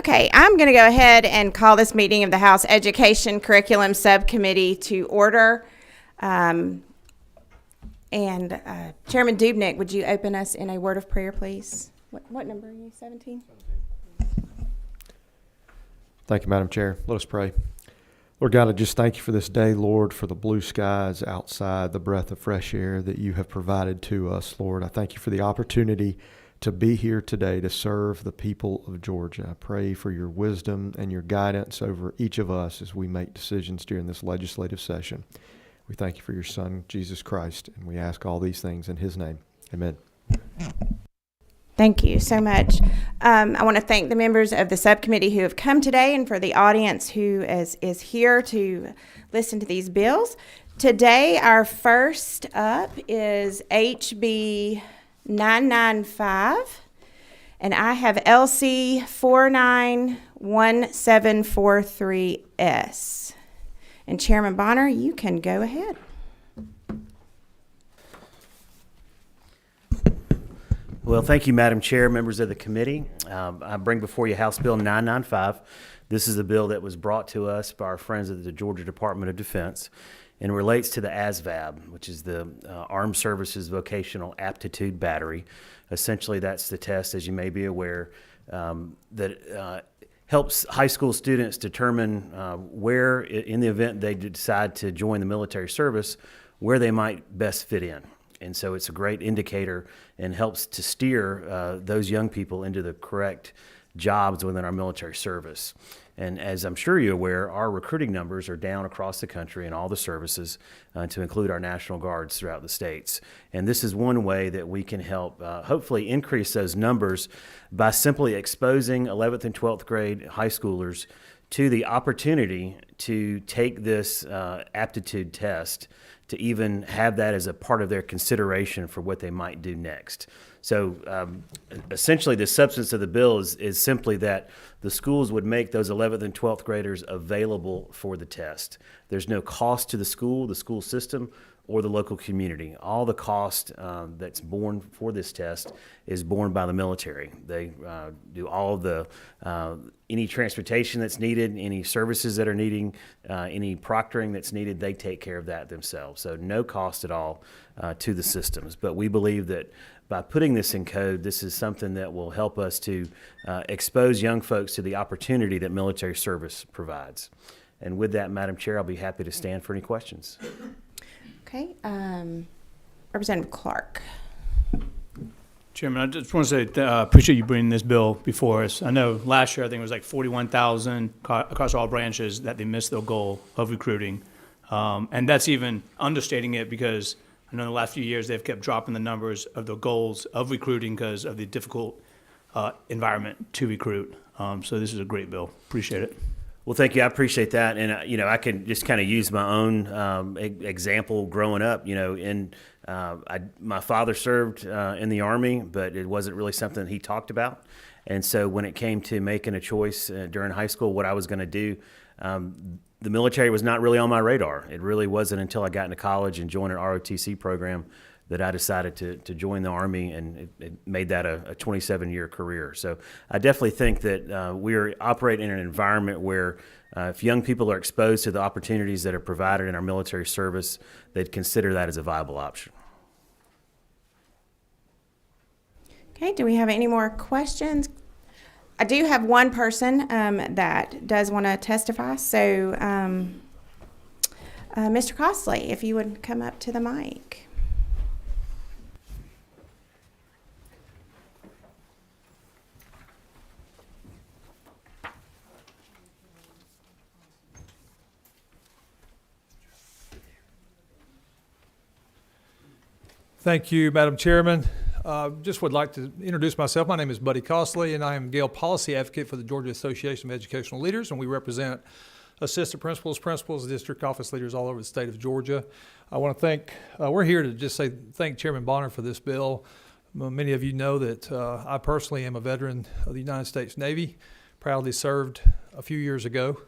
Okay, I'm going to go ahead and call this meeting of the House Education Curriculum Subcommittee to order. And Chairman Dubnik, would you open us in a word of prayer, please? What number are you, 17? Thank you, Madam Chair. Let us pray. Lord God, I just thank you for this day, Lord, for the blue skies outside, the breath of fresh air that you have provided to us, Lord. I thank you for the opportunity to be here today to serve the people of Georgia. I pray for your wisdom and your guidance over each of us as we make decisions during this legislative session. We thank you for your Son, Jesus Christ, and we ask all these things in his name. Amen. Thank you so much. I want to thank the members of the subcommittee who have come today and for the audience who is here to listen to these bills. Today, our first up is HB 995, and I have LC 491743S. And Chairman Bonner, you can go ahead. Well, thank you, Madam Chair, members of the committee. I bring before you House Bill 995. This is a bill that was brought to us by our friends at the Georgia Department of Defense and relates to the ASVAB, which is the Armed Services Vocational Aptitude Battery. Essentially, that's the test, as you may be aware, that helps high school students determine where, in the event they decide to join the military service, where they might best fit in. And so it's a great indicator and helps to steer those young people into the correct jobs within our military service. And as I'm sure you're aware, our recruiting numbers are down across the country in all the services, to include our National Guards throughout the states. And this is one way that we can help hopefully increase those numbers by simply exposing 11th and 12th grade high schoolers to the opportunity to take this aptitude test, to even have that as a part of their consideration for what they might do next. So essentially the substance of the bill is simply that the schools would make those 11th and 12th graders available for the test. There's no cost to the school system, or the local community. All the cost that's borne for this test is borne by the military. They do all of the any transportation that's needed, any services that are needing, any proctoring that's needed, they take care of that themselves. So no cost at all to the systems. But we believe that by putting this in code, this is something that will help us to expose young folks to the opportunity that military service provides. And with that, Madam Chair, I'll be happy to stand for any questions. Okay, Representative Clark. Chairman, I just want to say appreciate you bringing this bill before us. I know last year I think it was like 41,000 across all branches that they missed their goal of recruiting. And that's even understating it, because I know in the last few years they've kept dropping the numbers of the goals of recruiting because of the difficult environment to recruit. So this is a great bill. Appreciate it. Well, thank you. I appreciate that. And, I can just kind of use my own example growing up. My father served in the Army, but it wasn't really something he talked about. And so when it came to making a choice during high school, what I was going to do, the military was not really on my radar. It really wasn't until I got into college and joined an ROTC program that I decided to join the Army, and it made that a 27-year career. So I definitely think that we are operating in an environment where if young people are exposed to the opportunities that are provided in our military service, they'd consider that as a viable option. Okay, do we have any more questions? I do have one person that does want to testify. So Mr. Costley, if you would come up to the mic. Thank you, Madam Chairman. Just would like to introduce myself. My name is Buddy Costley, and I am Gale Policy Advocate for the Georgia Association of Educational Leaders, and we represent assistant principals, district office leaders all over the state of Georgia. I want to thank, we're here to just say thank Chairman Bonner for this bill. Many of you know that I personally am a veteran of the United States Navy, proudly served a few years ago,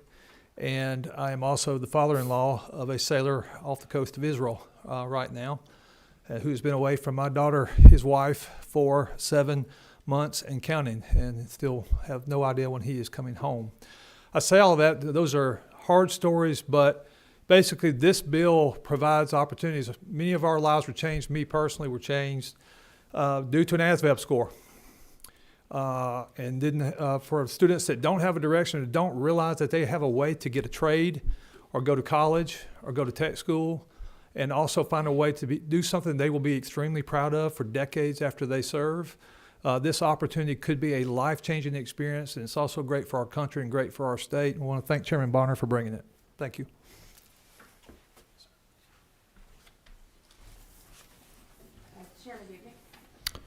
and I am also the father-in-law of a sailor off the coast of Israel right now, who's been away from my daughter, his wife, for 7 months and counting, and still have no idea when he is coming home. I say all of that, those are hard stories, but basically this bill provides opportunities. Many of our lives were changed. Me personally were changed due to an ASVAB score. And didn't for students that don't have a direction or don't realize that they have a way to get a trade or go to college or go to tech school and also find a way to do something they will be extremely proud of for decades after they serve. This opportunity could be a life-changing experience, and it's also great for our country and great for our state. I want to thank Chairman Bonner for bringing it. Thank you.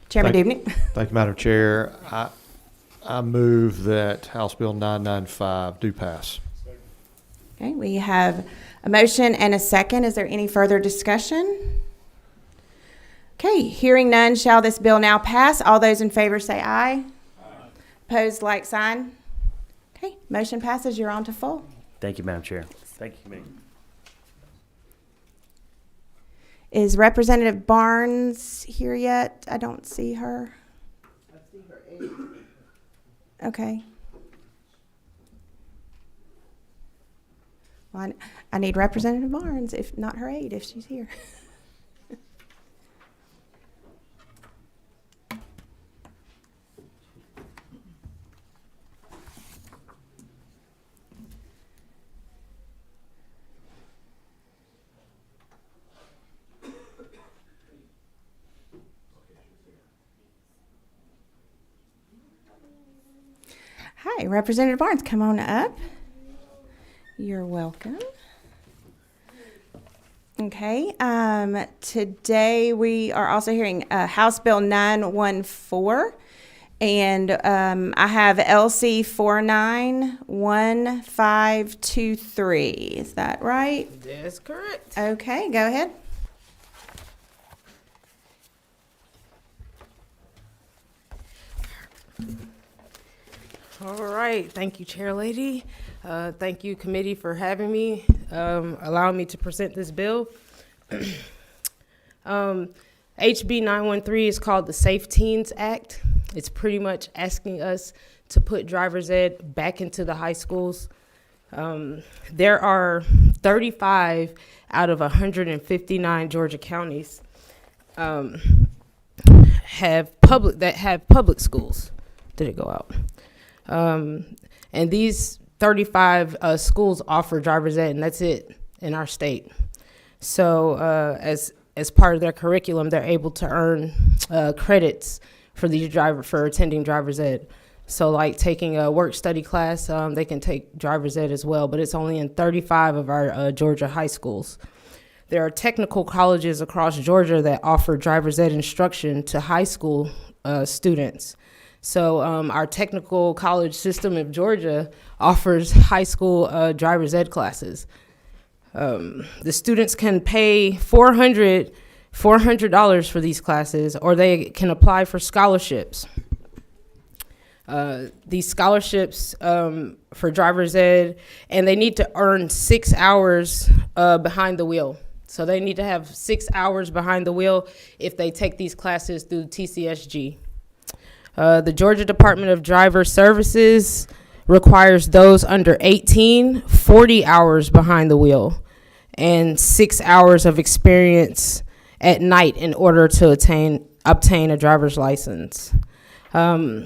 Chairman Thank- Dubnik. Thank you, Madam Chair. I move that House Bill 995 do pass. Okay, we have a motion and a second. Is there any further discussion? Okay, hearing none, shall this bill now pass? All those in favor say aye. Opposed, like sign. Okay, motion passes. You're on to full. Thank you, Madam Chair. Thank you, Committee. Is Representative Barnes here yet? I don't see her. I see her 8. Okay. Well, I need Representative Barnes, if not her aide, if she's here. Hi, Representative Barnes, come on up. You're welcome. Okay, today we are also hearing House Bill 914, and I have LC 491523. Is that right? That's correct. Okay, go ahead. All right. Thank you, Chair Lady. Thank you, committee, for having me, allowing me to present this bill. HB 913 is called the Safe Teens Act. It's pretty much asking us to put driver's ed back into the high schools. There are 35 out of 159 Georgia counties have public schools. Did it go out? And these 35 schools offer driver's ed, and that's it in our state. So as part of their curriculum, they're able to earn credits for attending driver's ed. So like taking a work study class, they can take driver's ed as well, but it's only in 35 of our Georgia high schools. There are technical colleges across Georgia that offer driver's ed instruction to high school students. So our technical college system of Georgia offers high school driver's ed classes. The students can pay $400 for these classes, or they can apply for scholarships. These scholarships for driver's ed, and they need to earn 6 hours behind the wheel. So they need to have 6 hours behind the wheel if they take these classes through TCSG. The Georgia Department of Driver Services requires those under 18 40 hours behind the wheel and 6 hours of experience at night in order to obtain a driver's license. I'll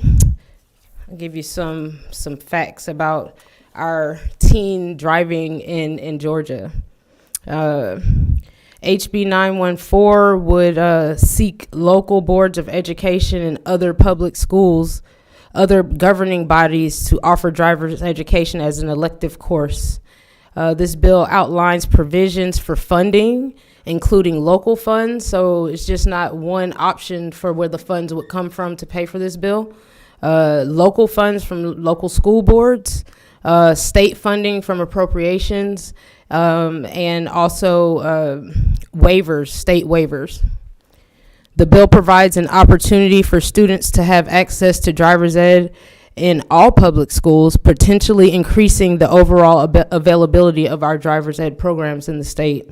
give you some facts about our teen driving in Georgia. HB 914 would seek local boards of education and other public schools, other governing bodies to offer driver's education as an elective course. This bill outlines provisions for funding, including local funds, so it's just not one option for where the funds would come from to pay for this bill. Local funds from local school boards, state funding from appropriations, and also waivers, state waivers. The bill provides an opportunity for students to have access to driver's ed in all public schools, potentially increasing the overall availability of our driver's ed programs in the state.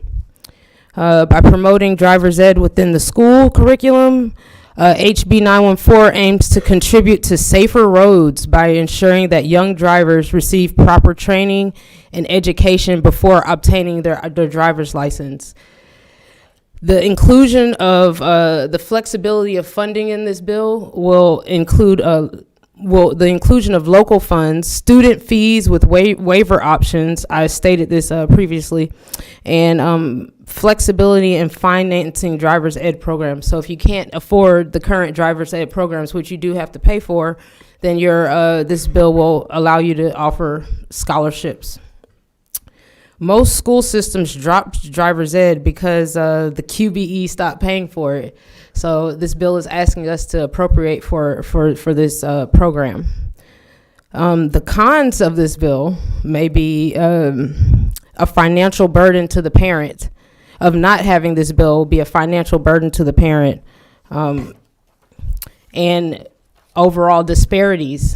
By promoting driver's ed within the school curriculum, HB 914 aims to contribute to safer roads by ensuring that young drivers receive proper training and education before obtaining their driver's license. The inclusion of the flexibility of funding in this bill will include the inclusion of local funds, student fees with waiver options. I stated this previously, and flexibility in financing driver's ed programs. So if you can't afford the current driver's ed programs, which you do have to pay for, then this bill will allow you to offer scholarships. Most school systems dropped driver's ed because the QBE stopped paying for it. So this bill is asking us to appropriate for this program. The cons of this bill may be a financial burden to the parent. Of not having this bill be a financial burden to the parent, and overall disparities,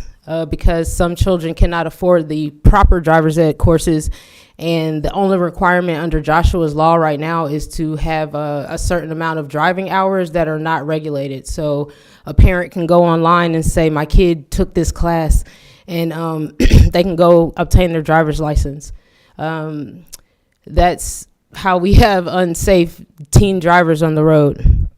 because some children cannot afford the proper driver's ed courses, and the only requirement under Joshua's law right now is to have a certain amount of driving hours that are not regulated. So a parent can go online and say, my kid took this class, and they can go obtain their driver's license. That's how we have unsafe teen drivers on the road.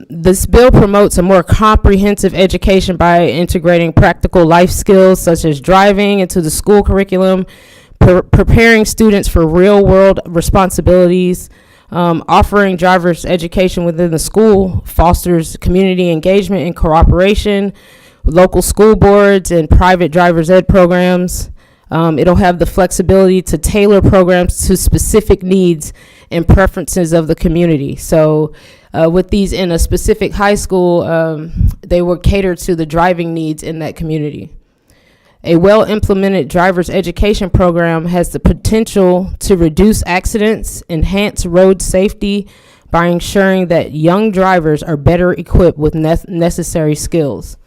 This bill promotes a more comprehensive education by integrating practical life skills such as driving into the school curriculum, preparing students for real-world responsibilities, offering driver's education within the school, fosters community engagement and cooperation with local school boards and private driver's ed programs. It'll have the flexibility to tailor programs to specific needs and preferences of the community. So with these in a specific high school, they will cater to the driving needs in that community. A well-implemented driver's education program has the potential to reduce accidents, enhance road safety by ensuring that young drivers are better equipped with necessary skills.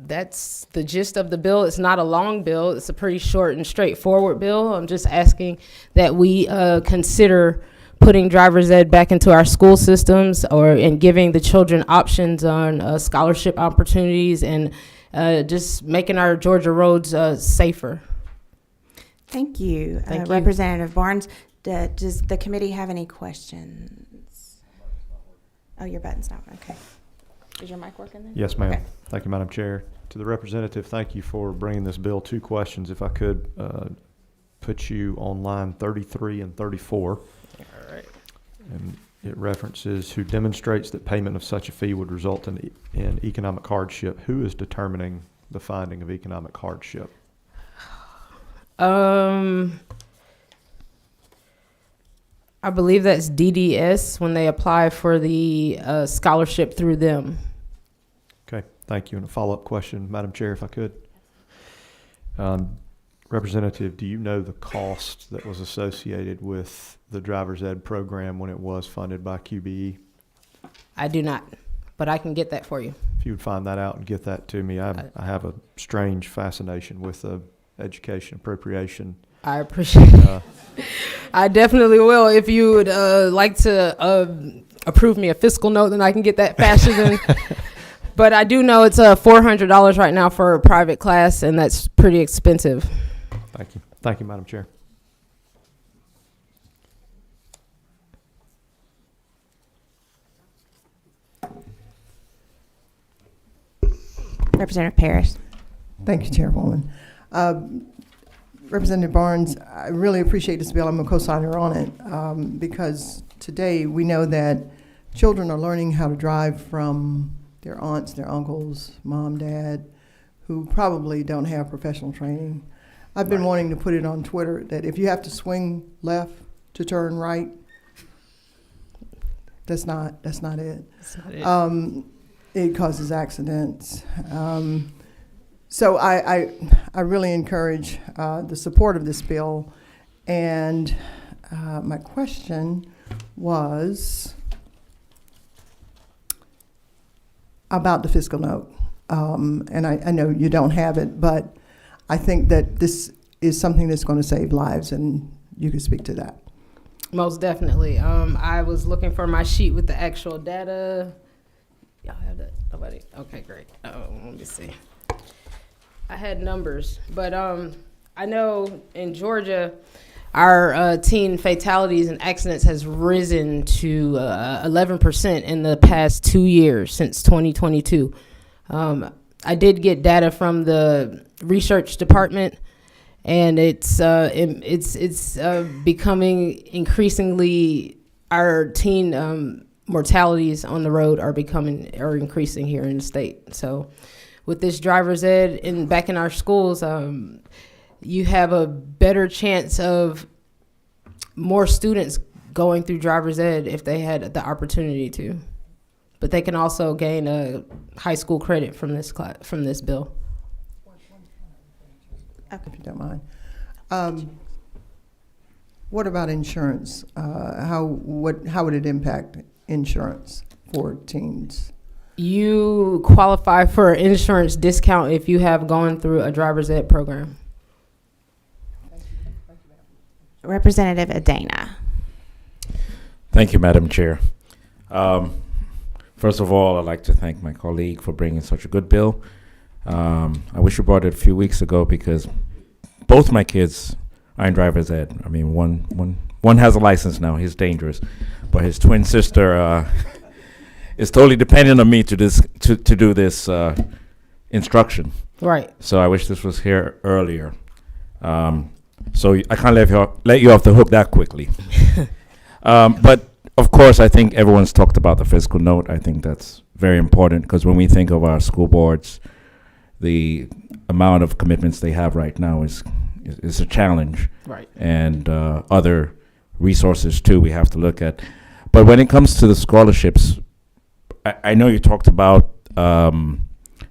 That's the gist of the bill. It's not a long bill. It's a pretty short and straightforward bill. I'm just asking that we consider putting driver's ed back into our school systems, and giving the children options on scholarship opportunities, and just making our Georgia roads safer. Thank you, Thank you. Representative Barnes. Does the committee have any questions? Oh, your button's not, okay. Is your mic working then? Yes, ma'am. Okay. Thank you, Madam Chair. To the representative, thank you for bringing this bill. 2 questions, if I could put you on line 33 and 34. All right. And it references who demonstrates that payment of such a fee would result in economic hardship. Who is determining the finding of economic hardship? I believe that's DDS when they apply for the scholarship through them. Okay, thank you. And a follow-up question, Madam Chair, if I could. Representative, do you know the cost that was associated with the driver's ed program when it was funded by QBE? I do not, but I can get that for you. If you would find that out and get that to me. I have a strange fascination with education appropriation. I appreciate it. I definitely will. If you would like to approve me a fiscal note, then I can get that faster than. But I do know it's $400 right now for a private class, and that's pretty expensive. Thank you. Thank you, Madam Chair. Representative Parrish. Thank you, Chairwoman. Representative Barnes, I really appreciate this bill. I'm a co-signer on it because today we know that children are learning how to drive from their aunts, their uncles, mom, dad, who probably don't have professional training. I've been wanting to put it on Twitter that if you have to swing left to turn right, that's not it. That's not it. It causes accidents. So I really encourage the support of this bill. And my question was about the fiscal note. And I know you don't have it, but I think that this is something that's going to save lives. And you could speak to that. Most definitely. I was looking for my sheet with the actual data. Y'all have that? Nobody? Okay, great. Let me see. I had numbers, but I know in Georgia, our teen fatalities and accidents has risen to 11% in the past 2 years since 2022. I did get data from the research department, and it's becoming increasingly, our teen mortalities on the road are increasing here in the state. So with this driver's ed back in our schools, you have a better chance of more students going through driver's ed if they had the opportunity to. But they can also gain a high school credit from this bill. If you don't mind. What about insurance? How would it impact insurance for teens? You qualify for an insurance discount if you have gone through a driver's ed program. Representative Adana. Thank you, Madam Chair. First of all, I'd like to thank my colleague for bringing such a good bill. I wish you brought it a few weeks ago because both my kids are in driver's ed. I mean, one has a license now. He's dangerous, but his twin sister is totally dependent on me to do this instruction. Right. So I wish this was here earlier. So I can't let you off the hook that quickly. But of course, I think everyone's talked about the fiscal note. I think that's very important because when we think of our school boards, the amount of commitments they have right now is a challenge. Right. And other resources too we have to look at. But when it comes to the scholarships, I know you talked about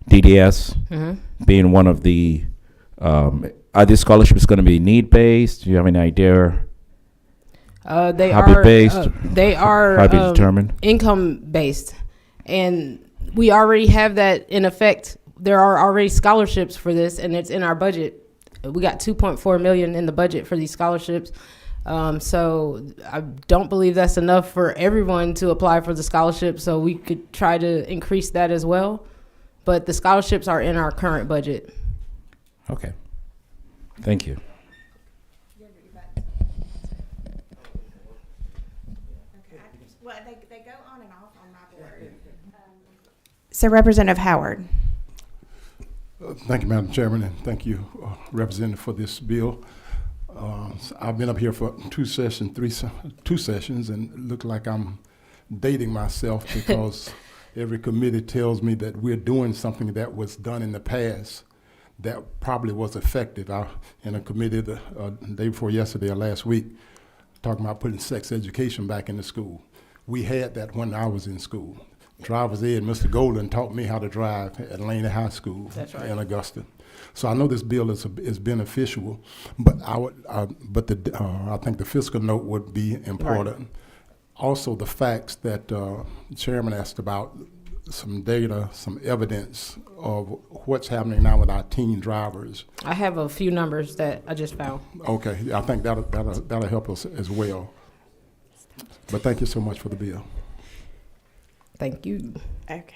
DDS being one of the. Are these scholarships going to be need-based? Do you have any idea? They Hobby-based? They are Hobby determined? Income-based, and we already have that in effect. There are already scholarships for this, and it's in our budget. We got $2.4 million in the budget for these scholarships. So I don't believe that's enough for everyone to apply for the scholarship. So we could try to increase that as well. But the scholarships are in our current budget. Okay. Thank you. Well, they go on and off on my board. So Representative Howard. Thank you, Madam Chairman, and thank you, Representative, for this bill. I've been up here for two sessions, and it look like I'm dating myself because every committee tells me that we're doing something that was done in the past that probably was effective. I in a committee the day before yesterday or last week talking about putting sex education back into school. We had that when I was in school. Driver's ed, Mr. Golden taught me how to drive at Laney High School in Augusta. So I know this bill is beneficial, but I think the fiscal note would be important. Right. Also, the facts that the chairman asked about, some data, some evidence of what's happening now with our teen drivers. I have a few numbers that I just found. Okay, I think that'll help us as well. But thank you so much for the bill. Thank you. Okay.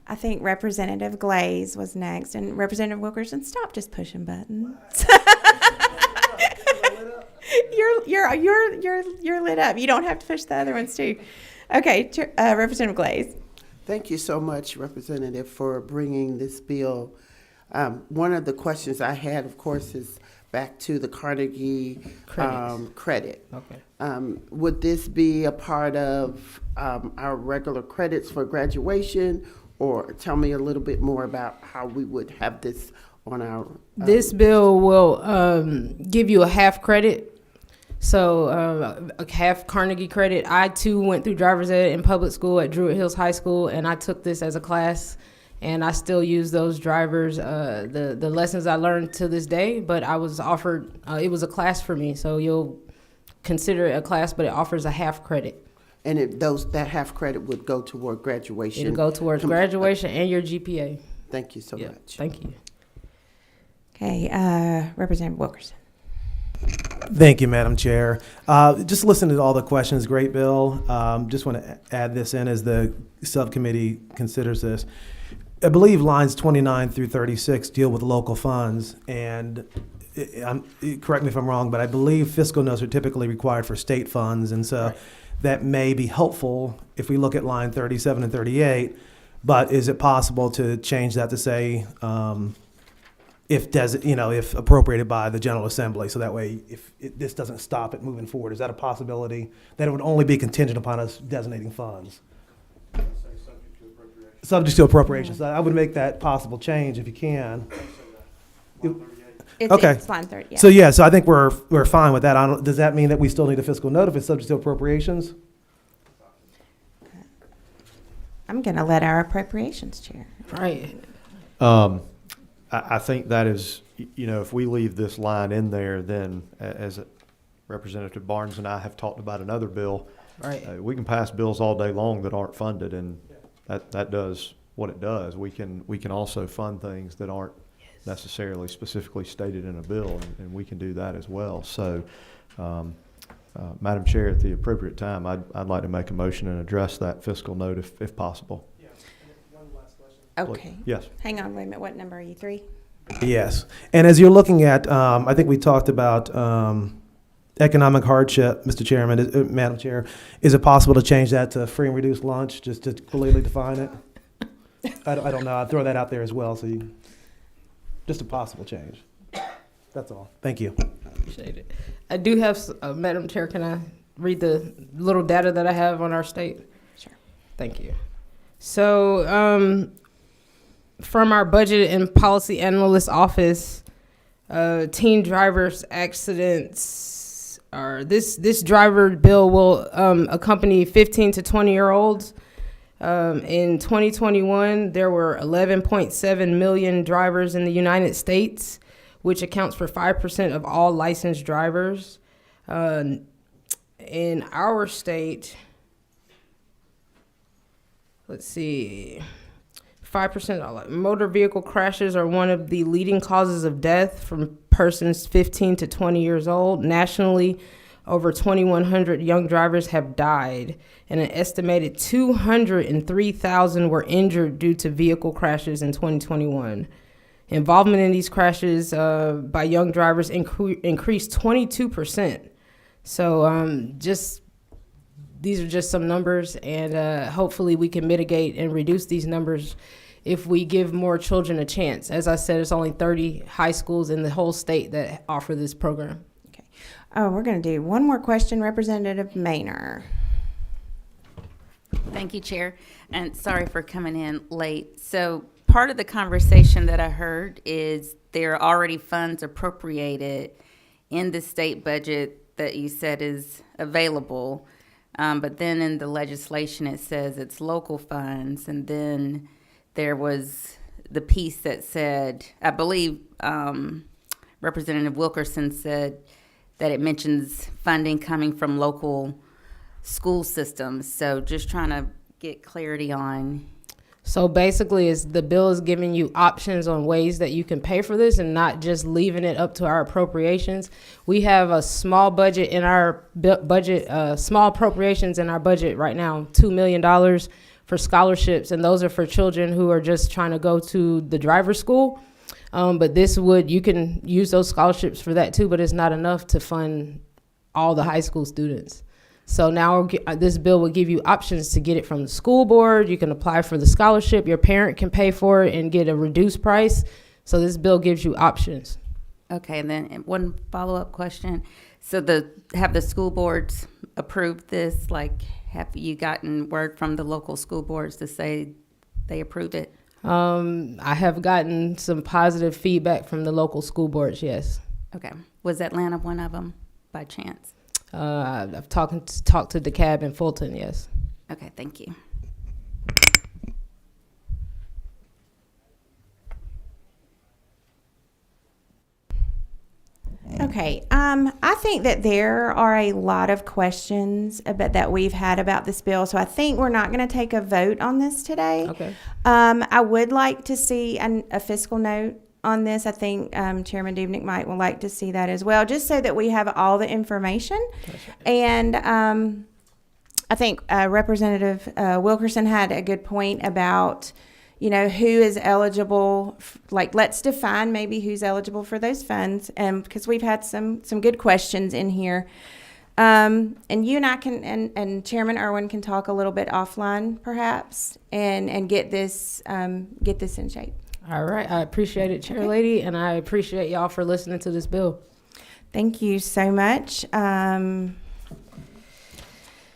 I think Representative Glaze was next, and Representative Wilkerson, stop just pushing buttons. You're lit up. You don't have to push the other ones too. Okay, Representative Glaze. Thank you so much, Representative, for bringing this bill. One of the questions I had, of course, is back to the Carnegie credit. Okay. Would this be a part of our regular credits for graduation, or tell me a little bit more about how we would have this on our... This bill will give you a half credit. So a half Carnegie credit. I, too, went through driver's ed in public school at Druid Hills High School, and I took this as a class, and I still use those drivers, the lessons I learned to this day, but I was offered, it was a class for me, so you'll consider it a class, but it offers a half credit. And that half credit would go toward graduation? It'll go towards graduation and your GPA. Thank you so much. Thank you. Okay, Representative Wilkerson. Thank you, Madam Chair. Just listening to all the questions, great bill. Just want to add this in as the subcommittee considers this. I believe lines 29 through 36 deal with local funds, and correct me if I'm wrong, but I believe fiscal notes are typically required for state funds, and so that may be helpful if we look at line 37 and 38. But is it possible to change that to say, if appropriated by the General Assembly, so that way this doesn't stop it moving forward? Is that a possibility that it would only be contingent upon us designating funds? Subject to appropriations. I would make that possible change if you can. Okay. It's line 30, yeah. So I think we're fine with that. Does that mean that we still need a fiscal note if it's subject to appropriations? I'm going to let our appropriations chair. Right. I think that is, if we leave this line in there, then as Representative Barnes and I have talked about another bill, Right. we can pass bills all day long that aren't funded, and that does what it does. We can also fund things that aren't necessarily specifically stated in a bill, and we can do that as well. So, Madam Chair, at the appropriate time, I'd like to make a motion and address that fiscal note if possible. Yes. One last question. Okay. Yes. Hang on, wait a minute. What number are you, 3? Yes. And as you're looking at, I think we talked about economic hardship, Mr. Chairman, Madam Chair. Is it possible to change that to free and reduced lunch, just to clearly define it? I don't know. I'll throw that out there as well. So just a possible change. That's all. Thank you. Appreciate it. I do have, Madam Chair, can I read the little data that I have on our state? Sure. Thank you. So, from our budget and policy analyst office, teen drivers accidents are this driver bill will accompany 15 to 20-year-olds. In 2021, there were 11.7 million drivers in the United States, which accounts for 5% of all licensed drivers. In our state, let's see, 5% of all motor vehicle crashes are one of the leading causes of death from persons 15 to 20 years old. Nationally, over 2,100 young drivers have died, and an estimated 203,000 were injured due to vehicle crashes in 2021. Involvement in these crashes by young drivers increased 22%. So these are just some numbers, and hopefully we can mitigate and reduce these numbers if we give more children a chance. As I said, it's only 30 high schools in the whole state that offer this program. Okay. Oh, we're going to do one more question, Representative Maynor. Thank you, Chair, and sorry for coming in late. So part of the conversation that I heard is there are already funds appropriated in the state budget that you said is available, but then in the legislation it says it's local funds, and then there was the piece that said, I believe Representative Wilkerson said that it mentions funding coming from local school systems. So just trying to get clarity on. So basically, the bill is giving you options on ways that you can pay for this and not just leaving it up to our appropriations. We have a small budget in our budget, small appropriations in our budget right now, $2 million for scholarships, and those are for children who are just trying to go to the driver's school. But you can use those scholarships for that too, but it's not enough to fund all the high school students. So now this bill will give you options to get it from the school board. You can apply for the scholarship. Your parent can pay for it and get a reduced price. So this bill gives you options. Okay, and then one follow-up question. So have the school boards approved this? Like, have you gotten word from the local school boards to say they approved it? I have gotten some positive feedback from the local school boards, yes. Okay. Was Atlanta one of them by chance? I've talked to DeKalb and Fulton, yes. Okay, thank you. Okay, I think that there are a lot of questions that we've had about this bill, so I think we're not going to take a vote on this today. Okay. I would like to see a fiscal note on this. I think Chairman Dubnik might would like to see that as well, just so that we have all the information. And I think Representative Wilkerson had a good point about, who is eligible. Let's define maybe who's eligible for those funds, and because we've had some good questions in here. And you and I can, and Chairman Irwin can talk a little bit offline, perhaps, and get this in shape. All right. I appreciate it, Chair Lady, and I appreciate y'all for listening to this bill. Thank you so much.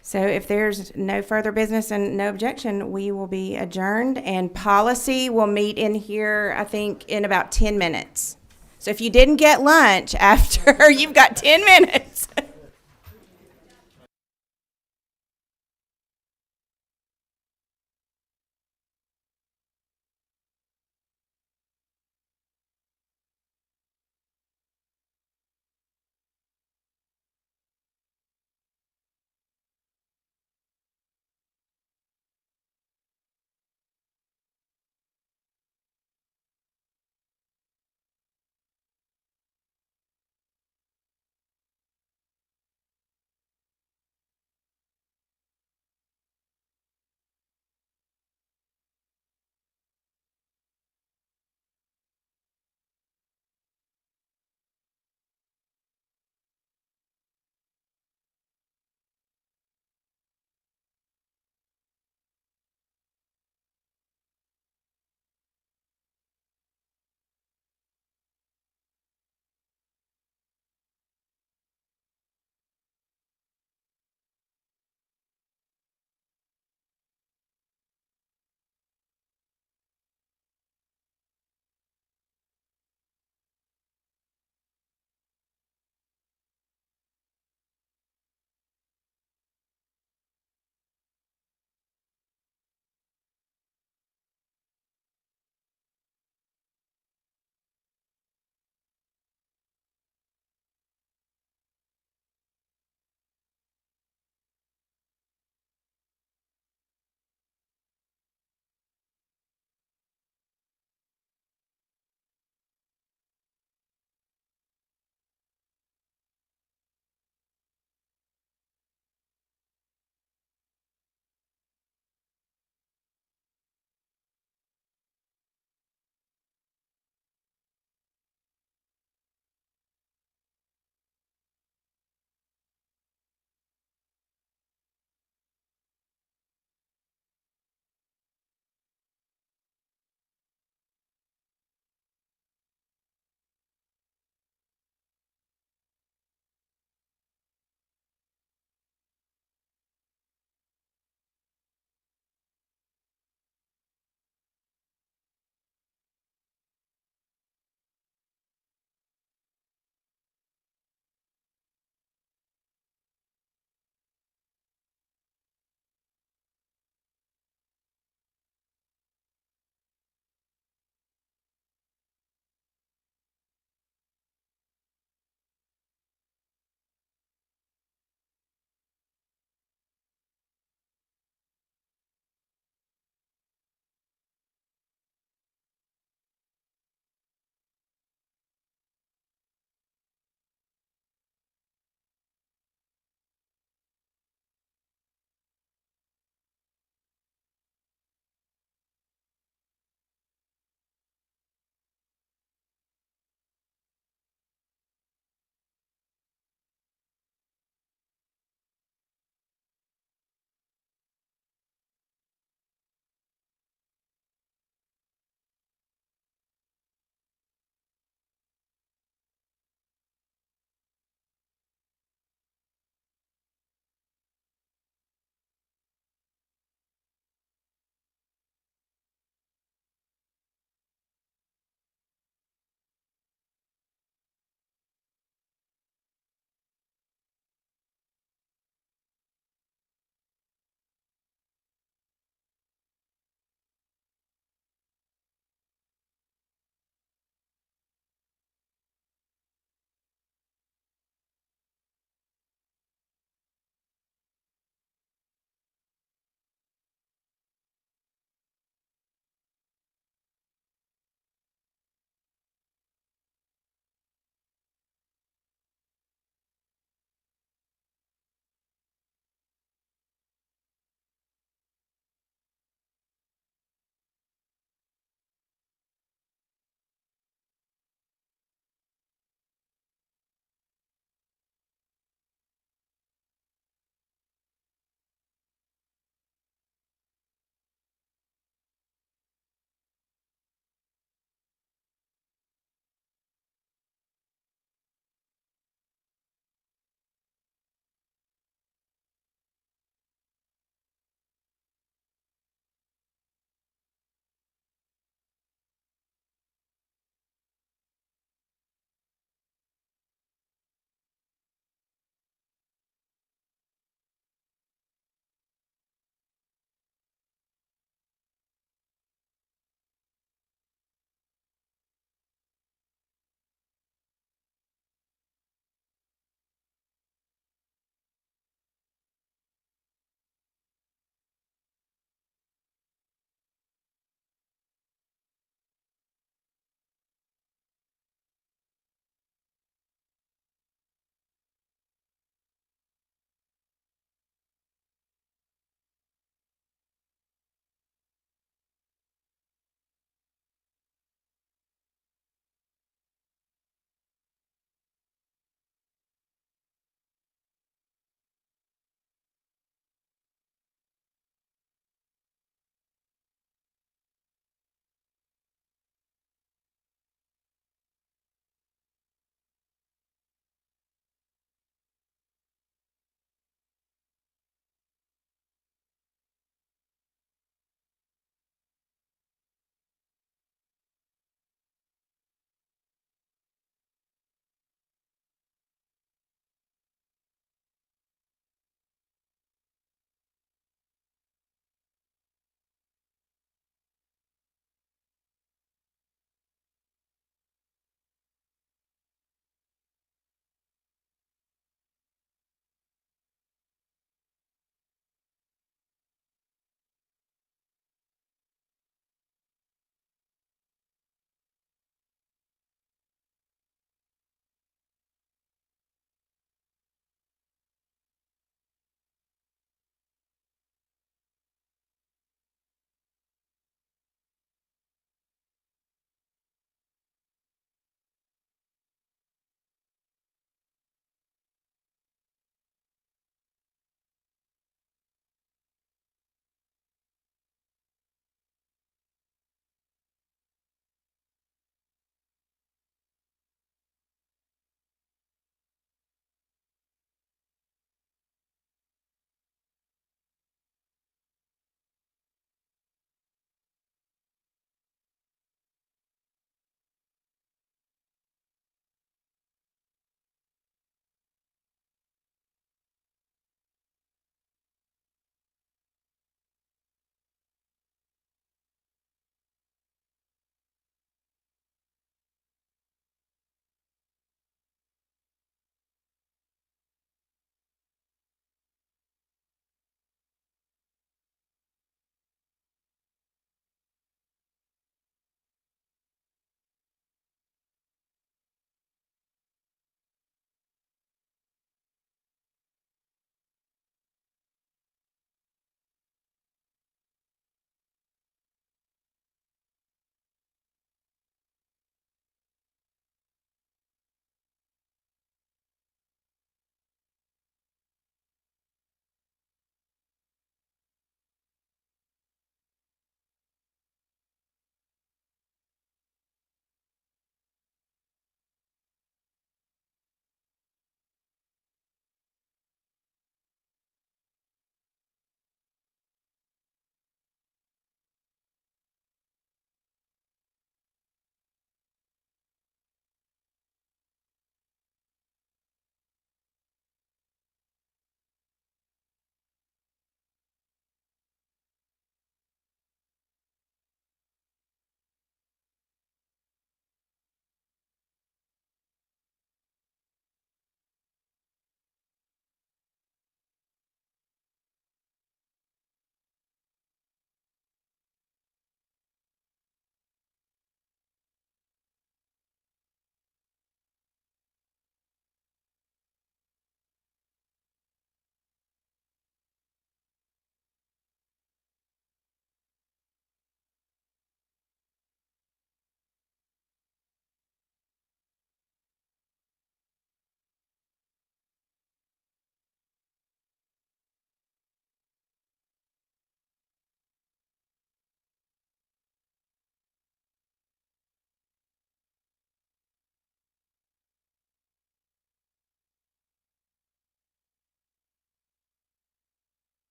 So if there's no further business and no objection, we will be adjourned, and policy will meet in here, I think, in about 10 minutes. So if you didn't get lunch after, you've got 10 minutes.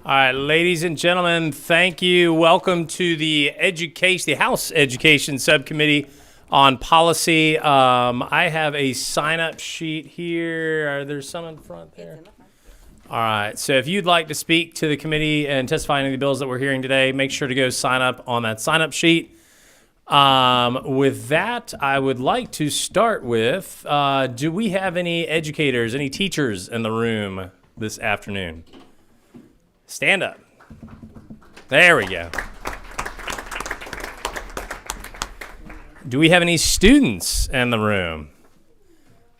All right, ladies and gentlemen, thank you. Welcome to the House Education Subcommittee on Policy. I have a sign-up sheet here. Are there some in front there? All right, so if you'd like to speak to the committee and testify on any of the bills that we're hearing today, make sure to go sign up on that sign-up sheet. With that, I would like to start with, do we have any educators, any teachers in the room this afternoon? Stand up. There we go. Do we have any students in the room?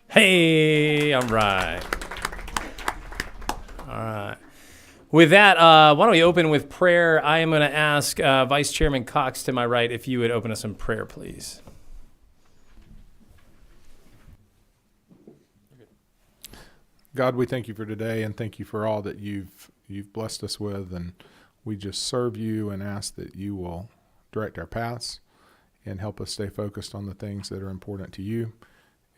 Hey, all right. All right. With that, why don't we open with prayer? I am going to ask Vice Chairman Cox to my right if you would open us in prayer, please. God, we thank you for today and thank you for all that you've blessed us with, and we just serve you and ask that you will direct our paths and help us stay focused on the things that are important to you,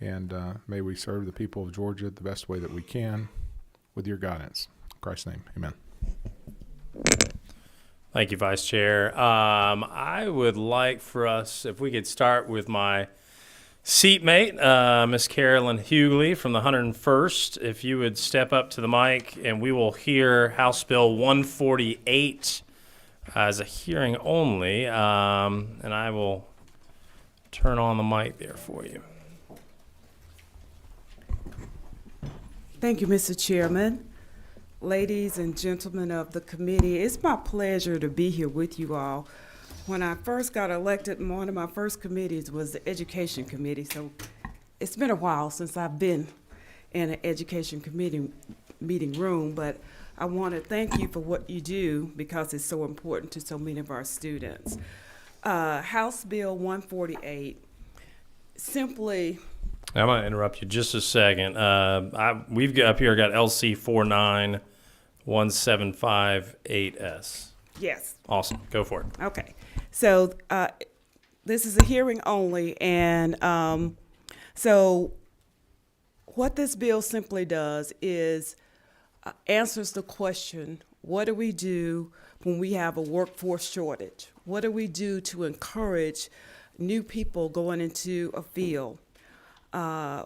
and may we serve the people of Georgia the best way that we can with your guidance. In Christ's name, amen. Thank you, Vice Chair. I would like for us, if we could start with my seatmate, Miss Carolyn Hughley from the 101st. If you would step up to the mic, and we will hear House Bill 148 as a hearing only, and I will turn on the mic there for you. Thank you, Mr. Chairman. Ladies and gentlemen of the committee, it's my pleasure to be here with you all. When I first got elected, one of my first committees was the Education Committee, so it's been a while since I've been in an Education Committee meeting room, but I want to thank you for what you do because it's so important to so many of our students. House Bill 148 simply... I'm going to interrupt you just a second. We've got up here got LC 49175-8S. Yes. Awesome. Go for it. Okay. So this is a hearing only, and so what this bill simply does is answers the question, what do we do when we have a workforce shortage? What do we do to encourage new people going into a field?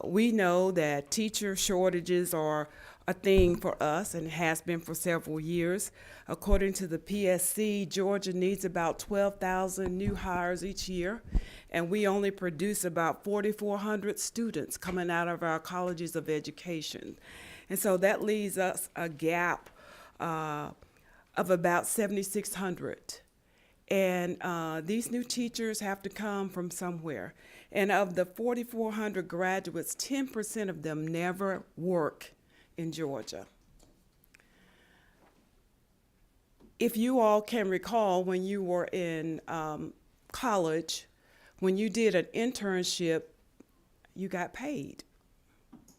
We know that teacher shortages are a thing for us and has been for several years. According to the PSC, Georgia needs about 12,000 new hires each year, and we only produce about 4,400 students coming out of our colleges of education. And so that leaves us a gap of about 7,600. And these new teachers have to come from somewhere. And of the 4,400 graduates, 10% of them never work in Georgia. If you all can recall, when you were in college, when you did an internship, you got paid,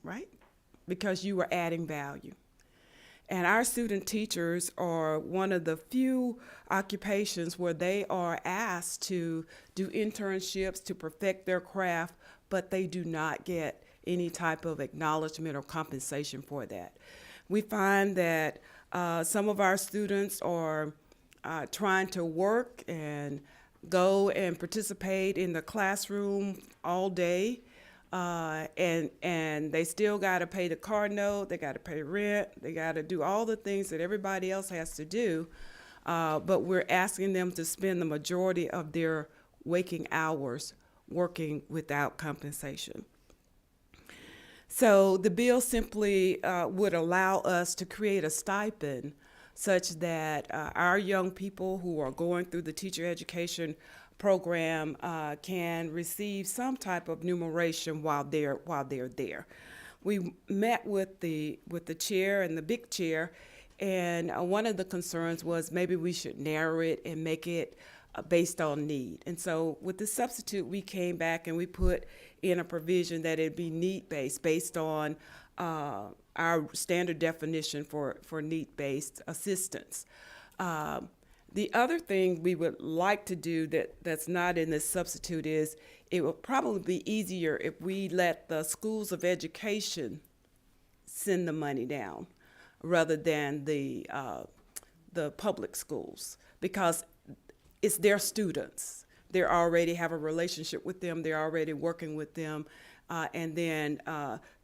right? Because you were adding value. And our student teachers are one of the few occupations where they are asked to do internships to perfect their craft, but they do not get any type of acknowledgement or compensation for that. We find that some of our students are trying to work and go and participate in the classroom all day, and they still got to pay the car note, they got to pay rent, they got to do all the things that everybody else has to do, but we're asking them to spend the majority of their waking hours working without compensation. So the bill simply would allow us to create a stipend such that our young people who are going through the teacher education program can receive some type of remuneration while they're there. We met with the chair and the big chair, and one of the concerns was maybe we should narrow it and make it based on need. And so with the substitute, we came back and we put in a provision that it be need-based, based on our standard definition for need-based assistance. The other thing we would like to do that's not in this substitute is it would probably be easier if we let the schools of education send the money down rather than the public schools, because it's their students. They already have a relationship with them. They're already working with them. And then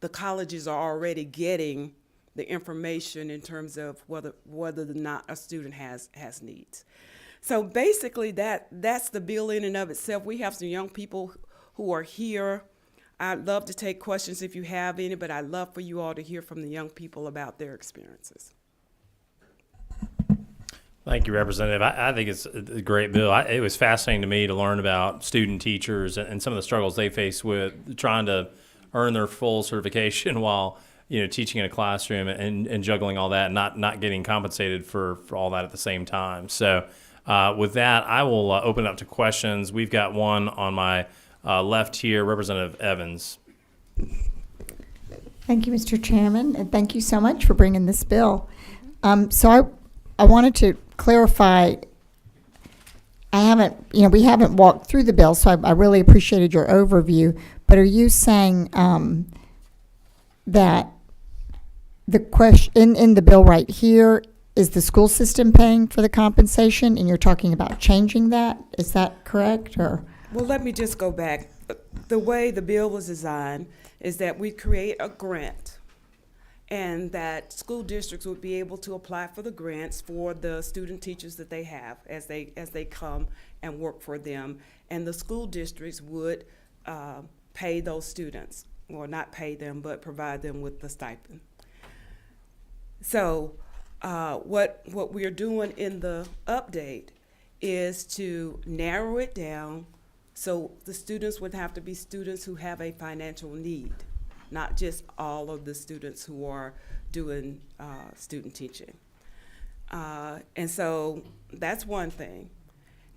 the colleges are already getting the information in terms of whether or not a student has needs. So basically that's the bill in and of itself. We have some young people who are here. I'd love to take questions if you have any, but I'd love for you all to hear from the young people about their experiences. Thank you, Representative. I think it's a great bill. It was fascinating to me to learn about student teachers and some of the struggles they face with trying to earn their full certification while teaching in a classroom and juggling all that and not getting compensated for all that at the same time. So with that, I will open it up to questions. We've got one on my left here, Representative Evans. Thank you, Mr. Chairman, and thank you so much for bringing this bill. So I wanted to clarify, we haven't walked through the bill, so I really appreciated your overview, but are you saying that the question in the bill right here is the school system paying for the compensation, and you're talking about changing that? Is that correct, or? Well, let me just go back. The way the bill was designed is that we create a grant, and that school districts would be able to apply for the grants for the student teachers that they have as they come and work for them, and the school districts would pay those students, or not pay them, but provide them with the stipend. So what we're doing in the update is to narrow it down so the students would have to be students who have a financial need, not just all of the students who are doing student teaching. And so that's one thing.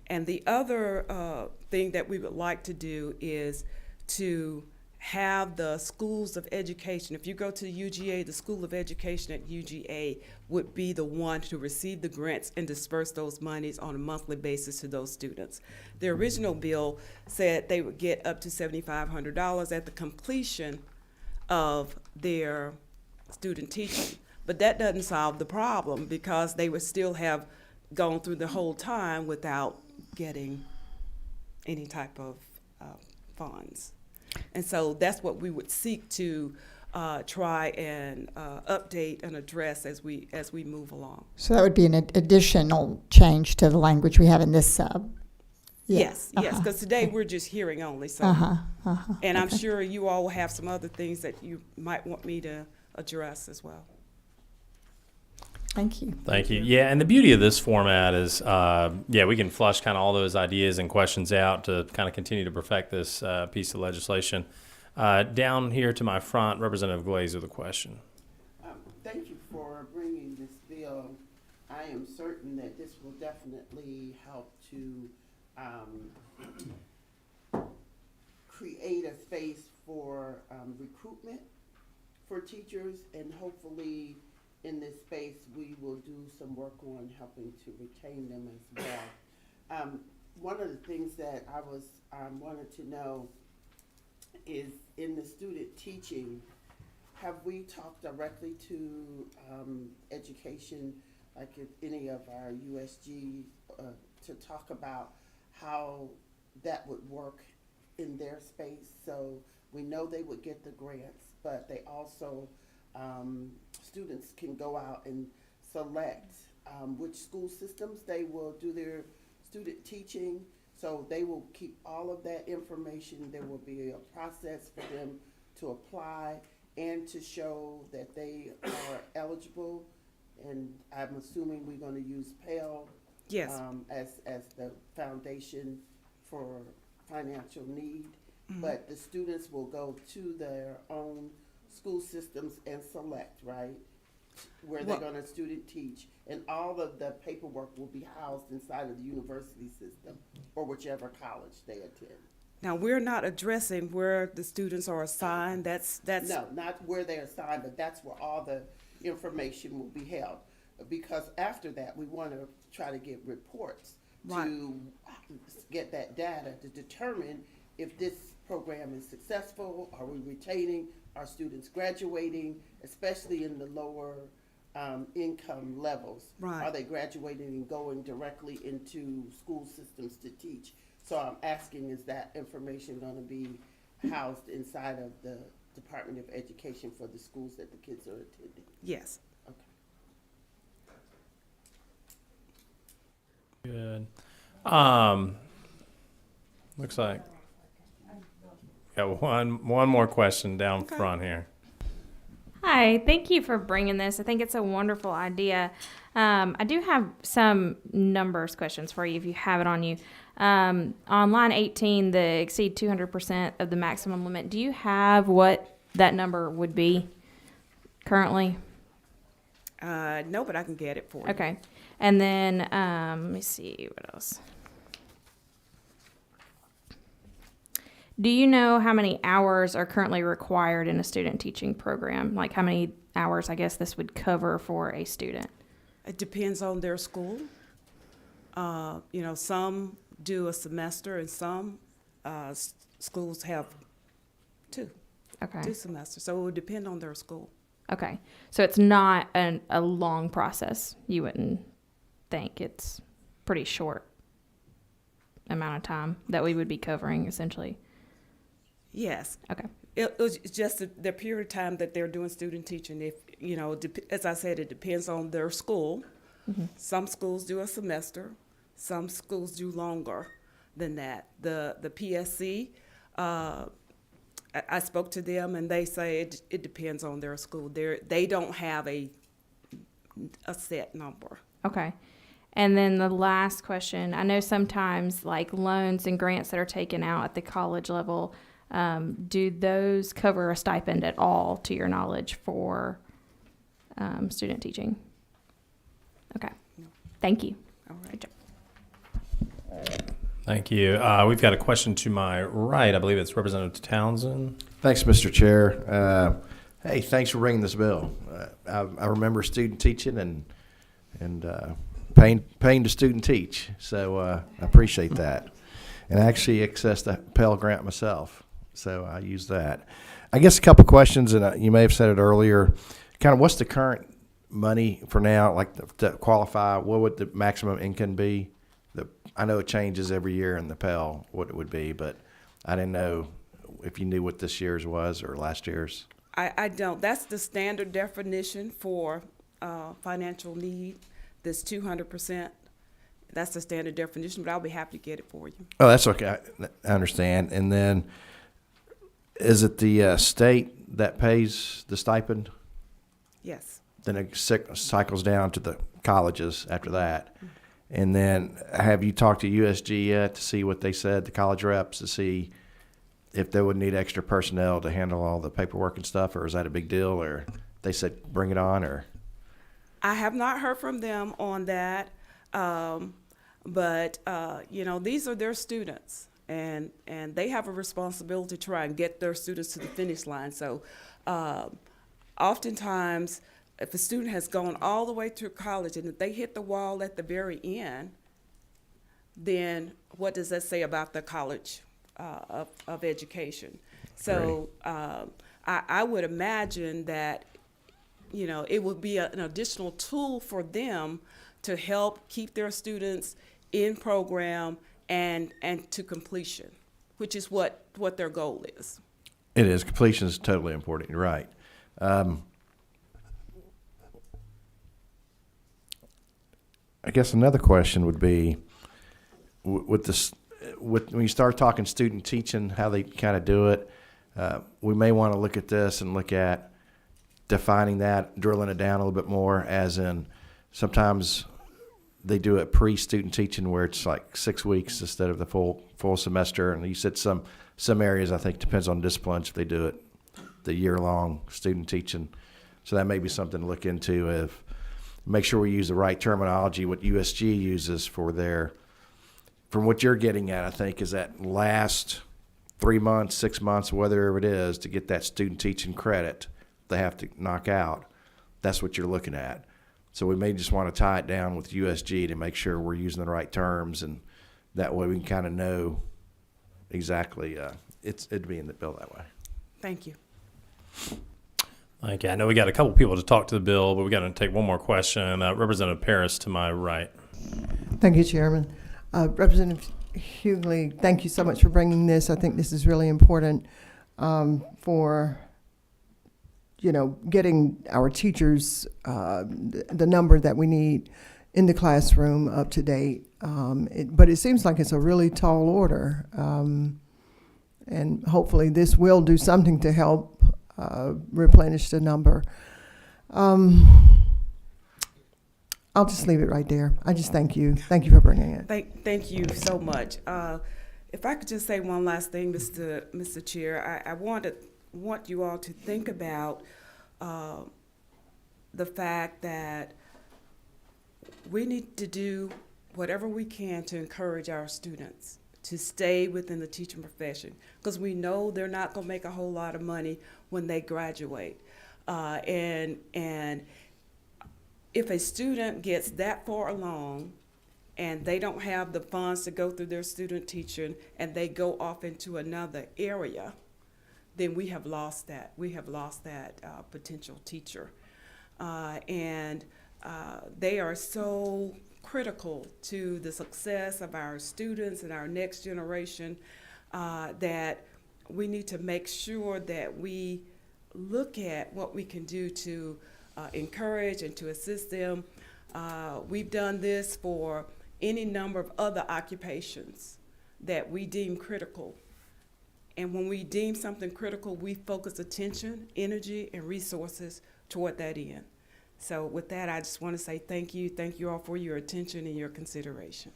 And the other thing that we would like to do is to have the schools of education. If you go to UGA, the School of Education at UGA would be the one to receive the grants and disperse those monies on a monthly basis to those students. The original bill said they would get up to $7,500 at the completion of their student teaching. But that doesn't solve the problem, because they would still have gone through the whole time without getting any type of funds. And so that's what we would seek to try and update and address as we move along. So that would be an additional change to the language we have in this sub. Yes, yes, because today we're just hearing only. So, and I'm sure you all will have some other things that you might want me to address as well. Thank you. Thank you. Yeah, and the beauty of this format is, we can flush kind of all those ideas and questions out to kind of continue to perfect this piece of legislation. Down here to my front, Representative Glaze with a question. Thank you for bringing this bill. I am certain that this will definitely help to create a space for recruitment for teachers, and hopefully in this space we will do some work on helping to retain them as well. One of the things that I wanted to know is, in the student teaching, have we talked directly to education, like any of our USG, to talk about how that would work in their space? So we know they would get the grants, but they also, students can go out and select which school systems they will do their student teaching. So they will keep all of that information. There will be a process for them to apply and to show that they are eligible. And I'm assuming we're going to use Pell, yes, as the foundation for financial need. Mm-hmm. But the students will go to their own school systems and select, right, where they're going to student teach, and all of the paperwork will be housed inside of the university system or whichever college they attend. Now, we're not addressing where the students are assigned. That's No, not where they're assigned, but that's where all the information will be held. Because after that, we want to try to get reports to get that data to determine if this program is successful. Are we retaining our students graduating, especially in the lower income levels? Right. Are they graduating and going directly into school systems to teach? So I'm asking, is that information going to be housed inside of the Department of Education for the schools that the kids are attending? Yes. Okay. Good. Looks like got one more question down front here. Hi, thank you for bringing this. I think it's a wonderful idea. I do have some numbers questions for you if you have it on you. On line 18, the exceed 200% of the maximum limit, do you have what that number would be currently? No, but I can get it for you. Okay. And then, let me see, what else? Do you know how many hours are currently required in a student teaching program? Like how many hours, I guess, this would cover for a student? It depends on their school. Some do a semester, and some schools have two semesters. So it would depend on their school. Okay. So it's not a long process. You wouldn't think. It's pretty short amount of time that we would be covering, essentially. Yes. Okay. It was just the period of time that they're doing student teaching. If, as I said, it depends on their school. Mm-hmm. Some schools do a semester. Some schools do longer than that. The PSC, I spoke to them, and they say it depends on their school. They don't have a set number. Okay. And then the last question, I know sometimes like loans and grants that are taken out at the college level, do those cover a stipend at all, to your knowledge, for student teaching? Okay. No. Thank you. All right. Thank you. We've got a question to my right. I believe it's Representative Townsend. Thanks, Mr. Chair. Hey, thanks for bringing this bill. I remember student teaching and paying to student teach, so I appreciate that. And I actually accessed the Pell Grant myself, so I use that. I guess a couple questions, and you may have said it earlier. Kind of, what's the current money for now? Like to qualify, what would the maximum income be? I know it changes every year in the Pell what it would be, but I didn't know if you knew what this year's was or last year's. I don't. That's the standard definition for financial need. This 200%. That's the standard definition, but I'll be happy to get it for you. Oh, that's okay. I understand. And then, is it the state that pays the stipend? Yes. Then it cycles down to the colleges after that. Mm-hmm. And then, have you talked to USG yet to see what they said, the college reps, to see if they would need extra personnel to handle all the paperwork and stuff, or is that a big deal, or they said bring it on, or? I have not heard from them on that, but these are their students, and they have a responsibility to try and get their students to the finish line. So oftentimes, if a student has gone all the way through college and if they hit the wall at the very end, then what does that say about the college of education? So I would imagine that it would be an additional tool for them to help keep their students in program and to completion, which is what their goal is. It is. Completion is totally important. You're right. I guess another question would be, when you start talking student teaching, how they kind of do it, we may want to look at this and look at defining that, drilling it down a little bit more, as in sometimes they do it pre-student teaching where it's like 6 weeks instead of the full semester. And you said some areas, I think, depends on disciplines, if they do it the year-long student teaching. So that may be something to look into. Make sure we use the right terminology, what USG uses for from what you're getting at, I think, is that last 3 months, 6 months, whatever it is, to get that student teaching credit they have to knock out. That's what you're looking at. So we may just want to tie it down with USG to make sure we're using the right terms, and that way we can kind of know exactly it'd be in the bill that way. Thank you. Thank you. I know we got a couple people to talk to the bill, but we got to take one more question. Representative Paris to my right. Thank you, Chairman. Representative Hughley, thank you so much for bringing this. I think this is really important for, getting our teachers the number that we need in the classroom up to date. But it seems like it's a really tall order. And hopefully this will do something to help replenish the number. I'll just leave it right there. I just thank you. Thank you for bringing it. Thank you so much. If I could just say one last thing, Mr. Chair, I want you all to think about the fact that we need to do whatever we can to encourage our students to stay within the teaching profession, because we know they're not going to make a whole lot of money when they graduate. And if a student gets that far along and they don't have the funds to go through their student teaching and they go off into another area, then we have lost that. We have lost that potential teacher. And they are so critical to the success of our students and our next generation that we need to make sure that we look at what we can do to encourage and to assist them. We've done this for any number of other occupations that we deem critical. And when we deem something critical, we focus attention, energy, and resources toward that end. So with that, I just want to say thank you. Thank you all for your attention and your consideration.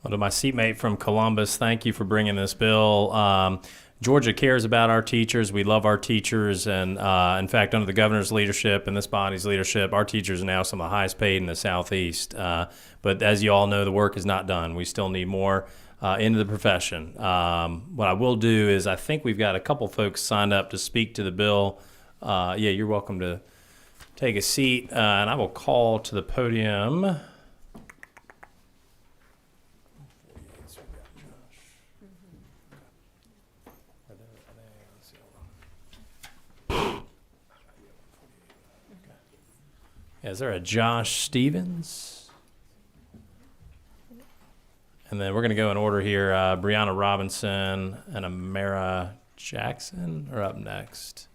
Well, to my seatmate from Columbus, thank you for bringing this bill. Georgia cares about our teachers. We love our teachers. And in fact, under the governor's leadership and this body's leadership, our teachers are now some of the highest paid in the Southeast. But as you all know, the work is not done. We still need more into the profession. What I will do is I think we've got a couple folks signed up to speak to the bill. Yeah, you're welcome to take a seat, and I will call to the podium. Is there a Josh Stevens? And then we're going to go in order here. Brianna Robinson and Amara Jackson are up next.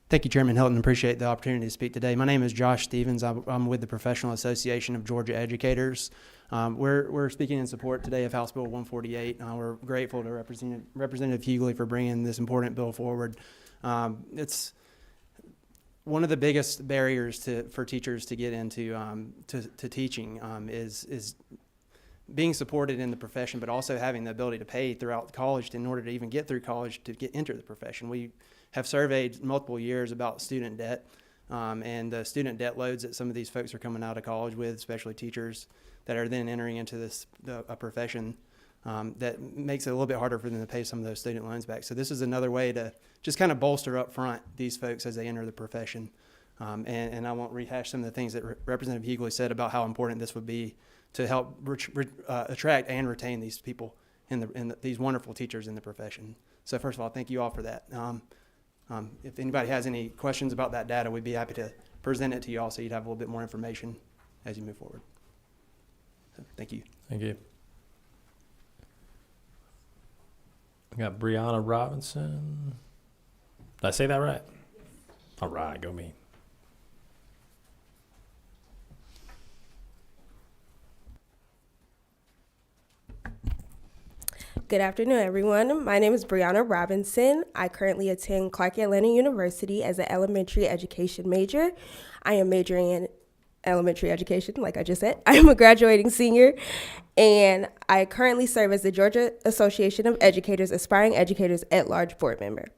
Thank you, Chairman Hilton. Appreciate the opportunity to speak today. My name is Josh Stevens. I'm with the Professional Association of Georgia Educators. We're speaking in support today of House Bill 148. We're grateful to Representative Hughley for bringing this important bill forward. It's one of the biggest barriers for teachers to get into to teaching is being supported in the profession, but also having the ability to pay throughout college in order to even get through college to get into the profession. We have surveyed multiple years about student debt and the student debt loads that some of these folks are coming out of college with, especially teachers that are then entering into a profession that makes it a little bit harder for them to pay some of those student loans back. So this is another way to just kind of bolster up front these folks as they enter the profession. And I won't rehash some of the things that Representative Hughley said about how important this would be to help attract and retain these people these wonderful teachers in the profession. So first of all, thank you all for that. If anybody has any questions about that data, we'd be happy to present it to you all so you'd have a little bit more information as you move forward. So, thank you. Thank you. We got Brianna Robinson. Did I say that right? All right, go me. Good afternoon, everyone. My name is Brianna Robinson. I currently attend Clark Atlanta University as an elementary education major. I am majoring in elementary education, like I just said. I am a graduating senior, and I currently serve as the Georgia Association of Educators Aspiring Educators at Large board member.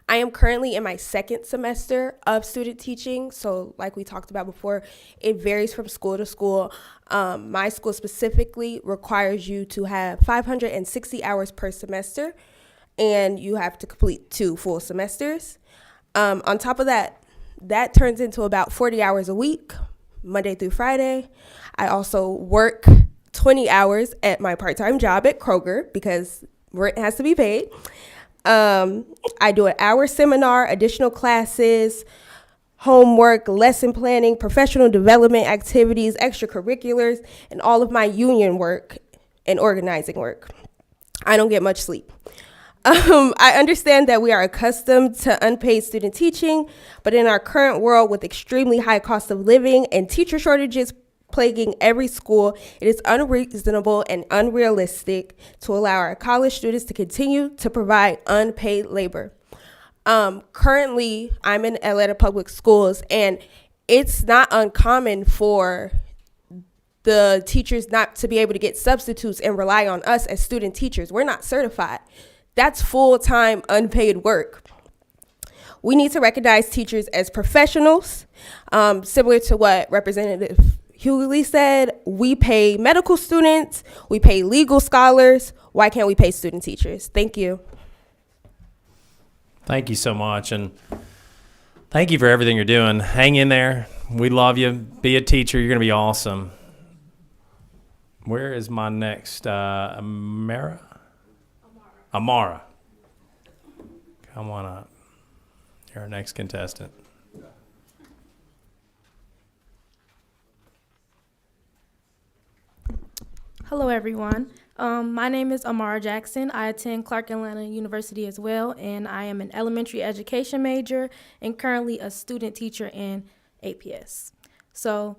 I am currently in my second semester of student teaching, so like we talked about before, it varies from school to school. My school specifically requires you to have 560 hours per semester, and you have to complete 2 full semesters. On top of that, that turns into about 40 hours a week, Monday through Friday. I also work 20 hours at my part-time job at Kroger because rent has to be paid. I do an hour seminar, additional classes, homework, lesson planning, professional development activities, extracurriculars, and all of my union work and organizing work. I don't get much sleep. I understand that we are accustomed to unpaid student teaching, but in our current world with extremely high cost of living and teacher shortages plaguing every school, it is unreasonable and unrealistic to allow our college students to continue to provide unpaid labor. Currently, I'm in Atlanta Public Schools, and it's not uncommon for the teachers not to be able to get substitutes and rely on us as student teachers. We're not certified. That's full-time unpaid work. We need to recognize teachers as professionals. Similar to what Representative Hughley said, we pay medical students, we pay legal scholars. Why can't we pay student teachers? Thank you. Thank you so much, and thank you for everything you're doing. Hang in there. We love you. Be a teacher. You're going to be awesome. Where is my next? Amara? Amara. Come on up. You're our next contestant. Hello, everyone. My name is Amara Jackson. I attend Clark Atlanta University as well, and I am an elementary education major and currently a student teacher in APS. So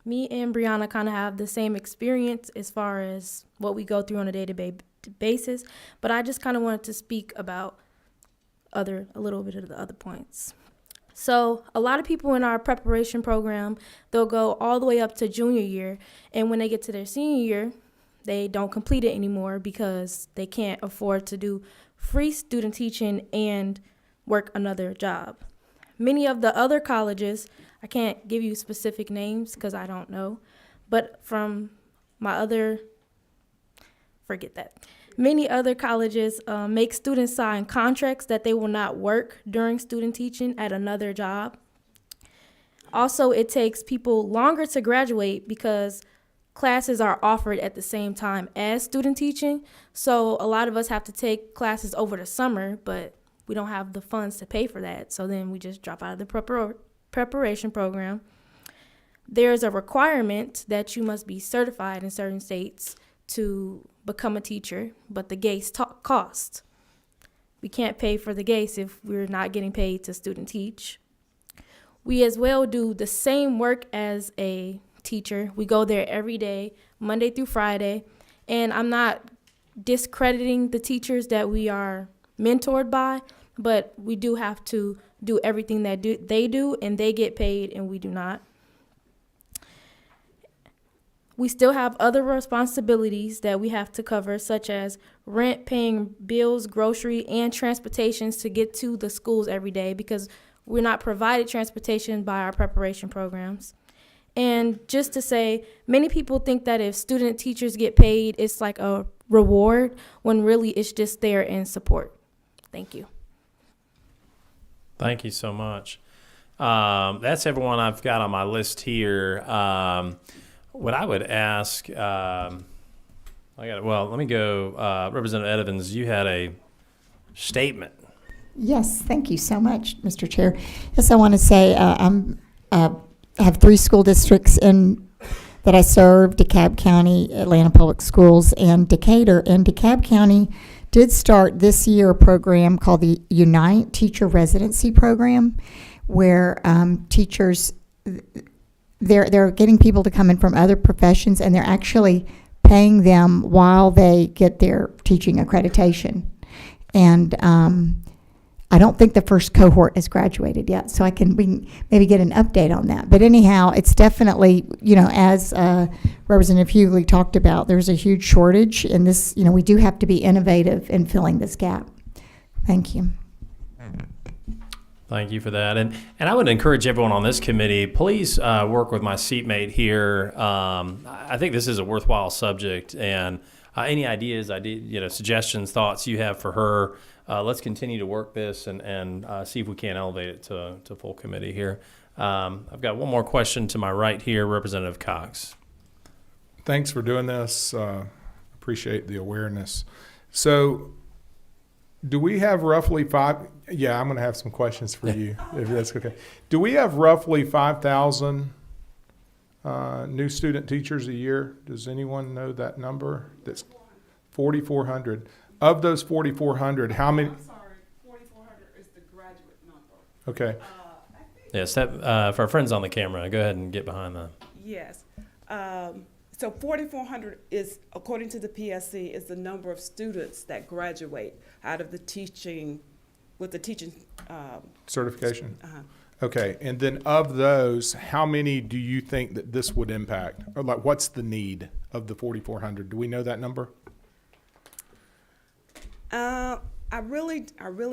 me and Brianna kind of have the same experience as far as what we go through on a day-to-day basis, but I just kind of wanted to speak about a little bit of the other points. So a lot of people in our preparation program, they'll go all the way up to junior year, and when they get to their senior year, they don't complete it anymore because they can't afford to do free student teaching and work another job. Many of the other colleges, I can't give you specific names because I don't know, but from many other colleges make students sign contracts that they will not work during student teaching at another job. Also, it takes people longer to graduate because classes are offered at the same time as student teaching. So a lot of us have to take classes over the summer, but we don't have the funds to pay for that. So then we just drop out of the preparation program. There's a requirement that you must be certified in certain states to become a teacher, but the GACE cost. We can't pay for the GACE if we're not getting paid to student teach. We as well do the same work as a teacher. We go there every day, Monday through Friday, and I'm not discrediting the teachers that we are mentored by, but we do have to do everything that they do, and they get paid and we do not. We still have other responsibilities that we have to cover, such as rent, paying bills, grocery, and transportations to get to the schools every day because we're not provided transportation by our preparation programs. And just to say, many people think that if student teachers get paid, it's like a reward, when really it's just there in support. Thank you. Thank you so much. That's everyone I've got on my list here. What I would ask, let me go. Representative Evans, you had a statement. Yes, thank you so much, Mr. Chair. Yes, I want to say I have 3 school districts that I serve: DeKalb County, Atlanta Public Schools, and Decatur. And DeKalb County did start this year a program called the Unite Teacher Residency Program, where teachers, they're getting people to come in from other professions, and they're actually paying them while they get their teaching accreditation. And I don't think the first cohort has graduated yet, so we can maybe get an update on that. But anyhow, it's definitely, as Representative Hughley talked about, there's a huge shortage in this. We do have to be innovative in filling this gap. Thank you. Thank you for that. And I would encourage everyone on this committee, please work with my seatmate here. I think this is a worthwhile subject, and any ideas, suggestions, thoughts you have for her, let's continue to work this and see if we can elevate it to full committee here. I've got one more question to my right here, Representative Cox. Thanks for doing this. Appreciate the awareness. So, do we have roughly yeah, I'm going to have some questions for you, if that's okay. Do we have roughly 5,000 new student teachers a year? Does anyone know that number? That's 4,400. Of those 4,400, how many? I'm sorry, 4,400 is the graduate number. Okay. Yes, that for our friends on the camera, go ahead and get behind that. Yes. So 4,400 is, according to the PSC, is the number of students that graduate out of the teaching, with the teaching Certification? Uh-huh. Okay, and then of those, how many do you think that this would impact? Or like, what's the need of the 4,400? Do we know that number? I really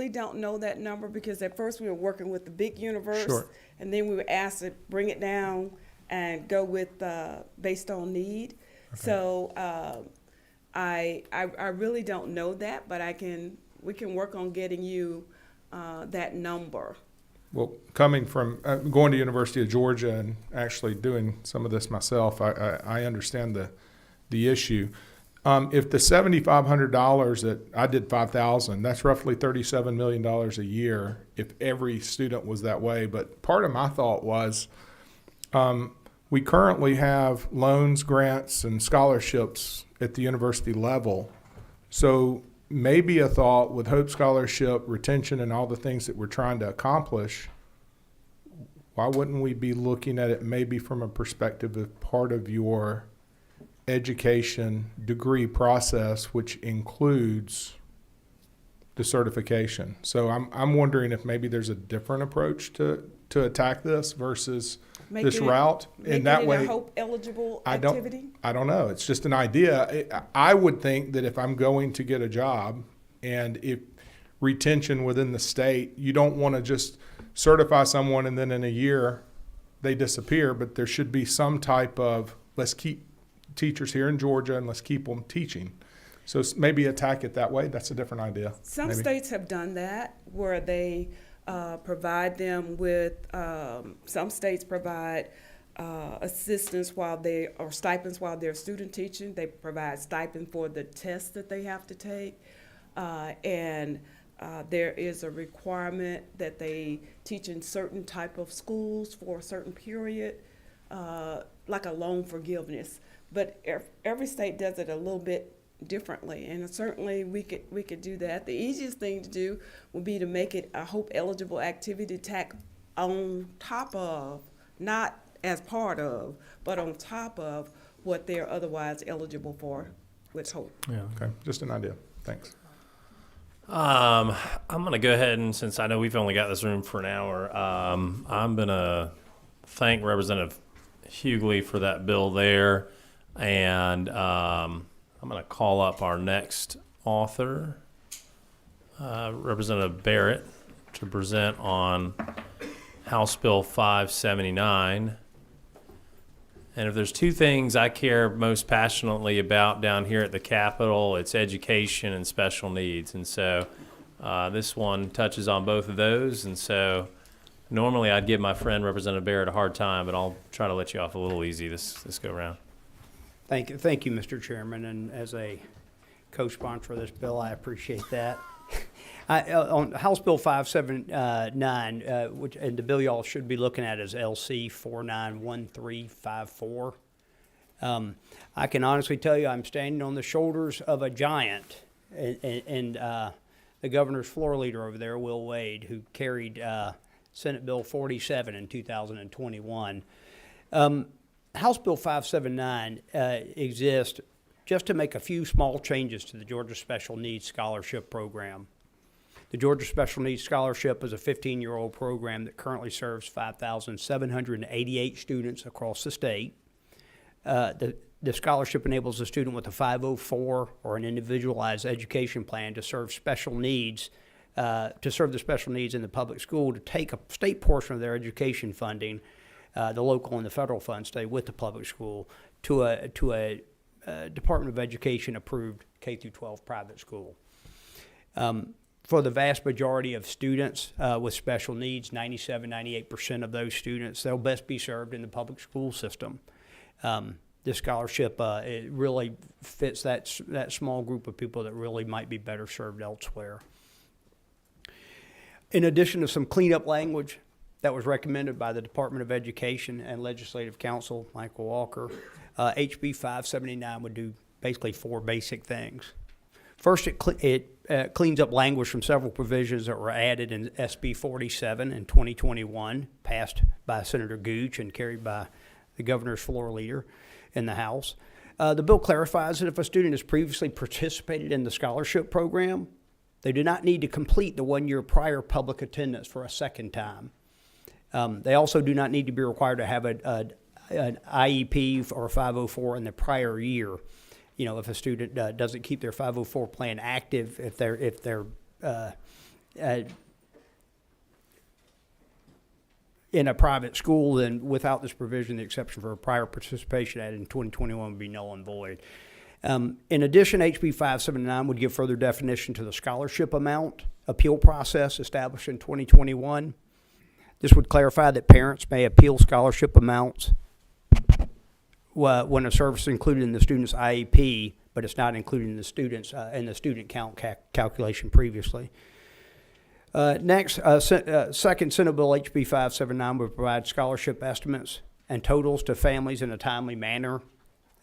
don't know that number, because at first we were working with the big universe, Sure. and then we were asked to bring it down and go with based on need. Okay. So I really don't know that, but we can work on getting you that number. Well, coming from going to University of Georgia and actually doing some of this myself, I understand the issue. If the $7,500 that I did 5,000, that's roughly $37 million a year if every student was that way. But part of my thought was we currently have loans, grants, and scholarships at the university level. So maybe a thought with Hope Scholarship, retention, and all the things that we're trying to accomplish, why wouldn't we be looking at it maybe from a perspective of part of your education degree process, which includes the certification? So I'm wondering if maybe there's a different approach to attack this versus this route. In that way, a Hope eligible activity? I don't know. It's just an idea. I would think that if I'm going to get a job, and if retention within the state, you don't want to just certify someone and then in a year they disappear, but there should be some type of, let's keep teachers here in Georgia and let's keep them teaching. So maybe attack it that way. That's a different idea. Some maybe. states have done that, where they provide them with, some states provide assistance or stipends while they're student teaching. They provide stipend for the tests that they have to take. And there is a requirement that they teach in certain type of schools for a certain period, like a loan forgiveness. But every state does it a little bit differently, and certainly we could do that. The easiest thing to do would be to make it a Hope eligible activity to tack on top of, not as part of, but on top of what they're otherwise eligible for with Hope. Yeah. Okay. Just an idea. Thanks. I'm going to go ahead, and since I know we've only got this room for an hour, I'm going to thank Representative Hughley for that bill there. And I'm going to call up our next author, Representative Barrett, to present on House Bill 579. And if there's two things I care most passionately about down here at the Capitol, it's education and special needs. And so this one touches on both of those. And so normally I'd give my friend Representative Barrett a hard time, but I'll try to let you off a little easy this go around. Thank you, Mr. Chairman, and as a co-sponsor of this bill, I appreciate that. On House Bill 579, which, and the bill y'all should be looking at is LC 491354. I can honestly tell you I'm standing on the shoulders of a giant, and the governor's floor leader over there, Will Wade, who carried Senate Bill 47 in 2021. House Bill 579 exists just to make a few small changes to the Georgia Special Needs Scholarship Program. The Georgia Special Needs Scholarship is a 15-year-old program that currently serves 5,788 students across the state. The scholarship enables a student with a 504 or an individualized education plan to serve special needs, to serve the special needs in the public school, to take a state portion of their education funding, the local and the federal funds stay with the public school, to a Department of Education approved K through 12 private school. For the vast majority of students with special needs, 97, 98% of those students, they'll best be served in the public school system. this scholarship, it really fits that small group of people that really might be better served elsewhere. In addition to some cleanup language that was recommended by the Department of Education and Legislative Counsel, Michael Walker, HB 579 would do basically 4 basic things. First, it cleans up language from several provisions that were added in SB 47 in 2021, passed by Senator Gooch and carried by the governor's floor leader in the House. The bill clarifies that if a student has previously participated in the scholarship program, they do not need to complete the 1 year prior public attendance for a second time. They also do not need to be required to have an IEP or 504 in the prior year. You know, if a student doesn't keep their 504 plan active, if they're in a private school, then without this provision, the exception for a prior participation added in 2021 would be null and void. In addition, HB 579 would give further definition to the scholarship amount appeal process established in 2021. This would clarify that parents may appeal scholarship amounts when a service is included in the student's IEP, but it's not included in the student's in the student count calculation previously. Next, second Senate Bill HB 579 would provide scholarship estimates and totals to families in a timely manner,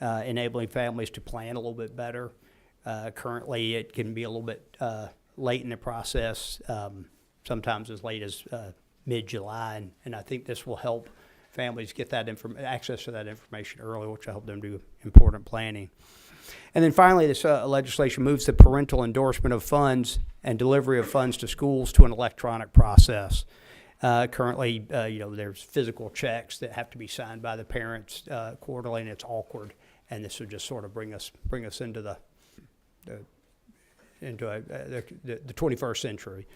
enabling families to plan a little bit better. Currently, it can be a little bit late in the process, sometimes as late as mid-July, and I think this will help families get that access to that information early, which will help them do important planning. And then finally, this legislation moves the parental endorsement of funds and delivery of funds to schools to an electronic process. Currently, there's physical checks that have to be signed by the parents quarterly, and it's awkward. And this would just sort of bring us into the 21st century.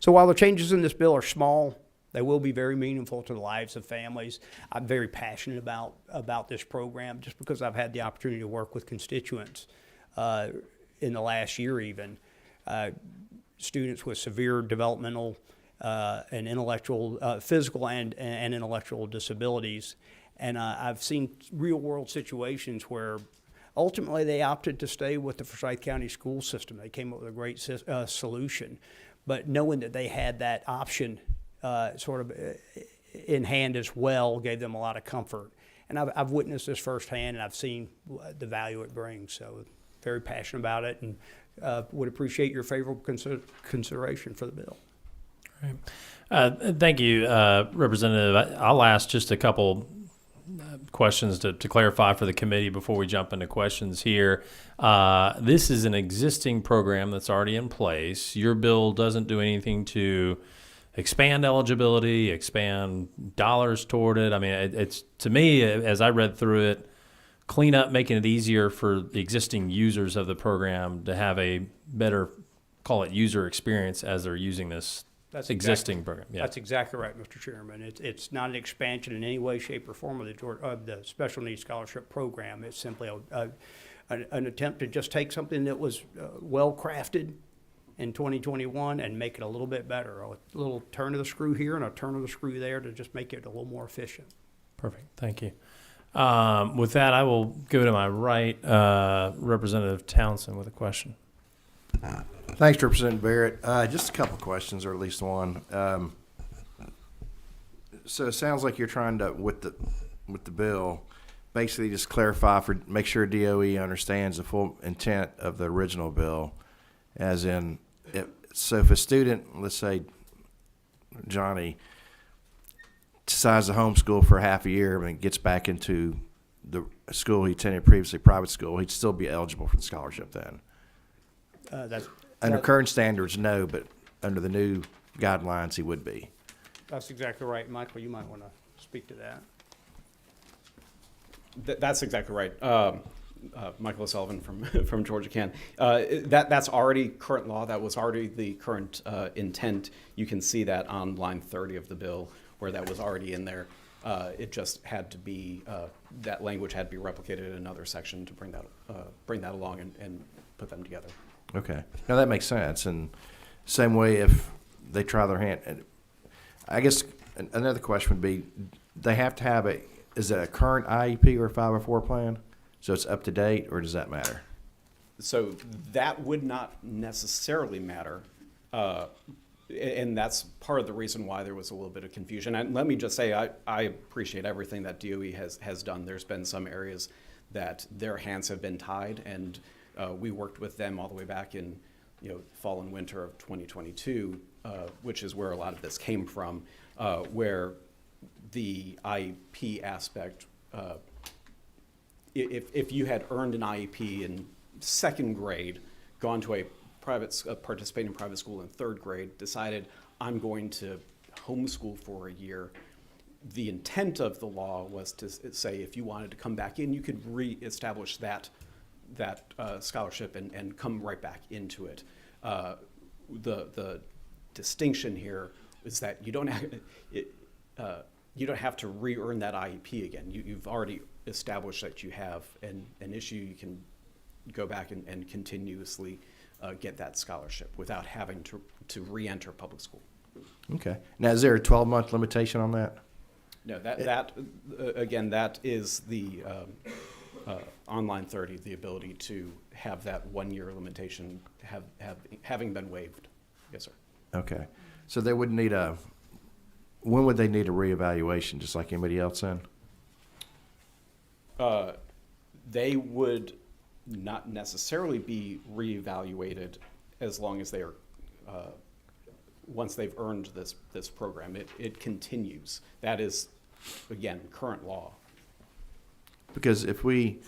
So while the changes in this bill are small, they will be very meaningful to the lives of families. I'm very passionate about this program just because I've had the opportunity to work with constituents in the last year even. Students with severe developmental and intellectual, physical and intellectual disabilities. And I've seen real world situations where ultimately they opted to stay with the Forsyth County school system. They came up with a great solution. But knowing that they had that option sort of in hand as well gave them a lot of comfort. And I've witnessed this firsthand, and I've seen the value it brings. So very passionate about it, and would appreciate your favorable consideration for the bill. Right. Thank you, Representative. I'll ask just a couple questions to clarify for the committee before we jump into questions here. This is an existing program that's already in place. Your bill doesn't do anything to expand eligibility, expand dollars toward it. I mean, it's to me, as I read through it, clean up, making it easier for the existing users of the program to have a better, call it user experience as they're using this existing program. Yeah. That's exactly right, Mr. Chairman. It's not an expansion in any way, shape, or form of the Special Needs Scholarship Program. It's simply an attempt to just take something that was well-crafted in 2021 and make it a little bit better. A little turn of the screw here and a turn of the screw there to just make it a little more efficient. Perfect. Thank you. With that, I will go to my right, Representative Townsend with a question. Thanks, Representative Barrett. Just a couple of questions, or at least one. So it sounds like you're trying to, with the bill, basically just clarify make sure DOE understands the full intent of the original bill, as in, if a student, let's say Johnny, decides to homeschool for half a year and gets back into the school he attended previously, private school, he'd still be eligible for the scholarship then? Under current standards, no, but under the new guidelines, he would be. That's exactly right. Michael, you might want to speak to that. That's exactly right. Michael O'Sullivan from Georgia Can. That's already current law. That was already the current intent. You can see that on line 30 of the bill where that was already in there. It just had to be, that language had to be replicated in another section to bring that along and put them together. Okay. Now that makes sense. And same way if they try their hand. I guess another question would be, they have to have is it a current IEP or a 504 plan? So it's up to date, or does that matter? So that would not necessarily matter. And that's part of the reason why there was a little bit of confusion. And let me just say, I appreciate everything that DOE has done. There's been some areas that their hands have been tied, and we worked with them all the way back in fall and winter of 2022, which is where a lot of this came from, where the IEP aspect, if you had earned an IEP in second grade, gone to a participating private school in third grade, decided I'm going to homeschool for a year, the intent of the law was to say if you wanted to come back in, you could reestablish that scholarship and come right back into it. The distinction here is that you don't have to re-earn that IEP again. You've already established that you have an issue. You can go back and continuously get that scholarship without having to re-enter public school. Okay. Now, is there a 12-month limitation on that? No, that is the online 30, the ability to have that 1 year limitation having been waived. Yes, sir. Okay. So they would need when would they need a reevaluation, just like anybody else in? They would not necessarily be reevaluated as long as they are, once they've earned this program. It continues. That is, again, current law. Because if we,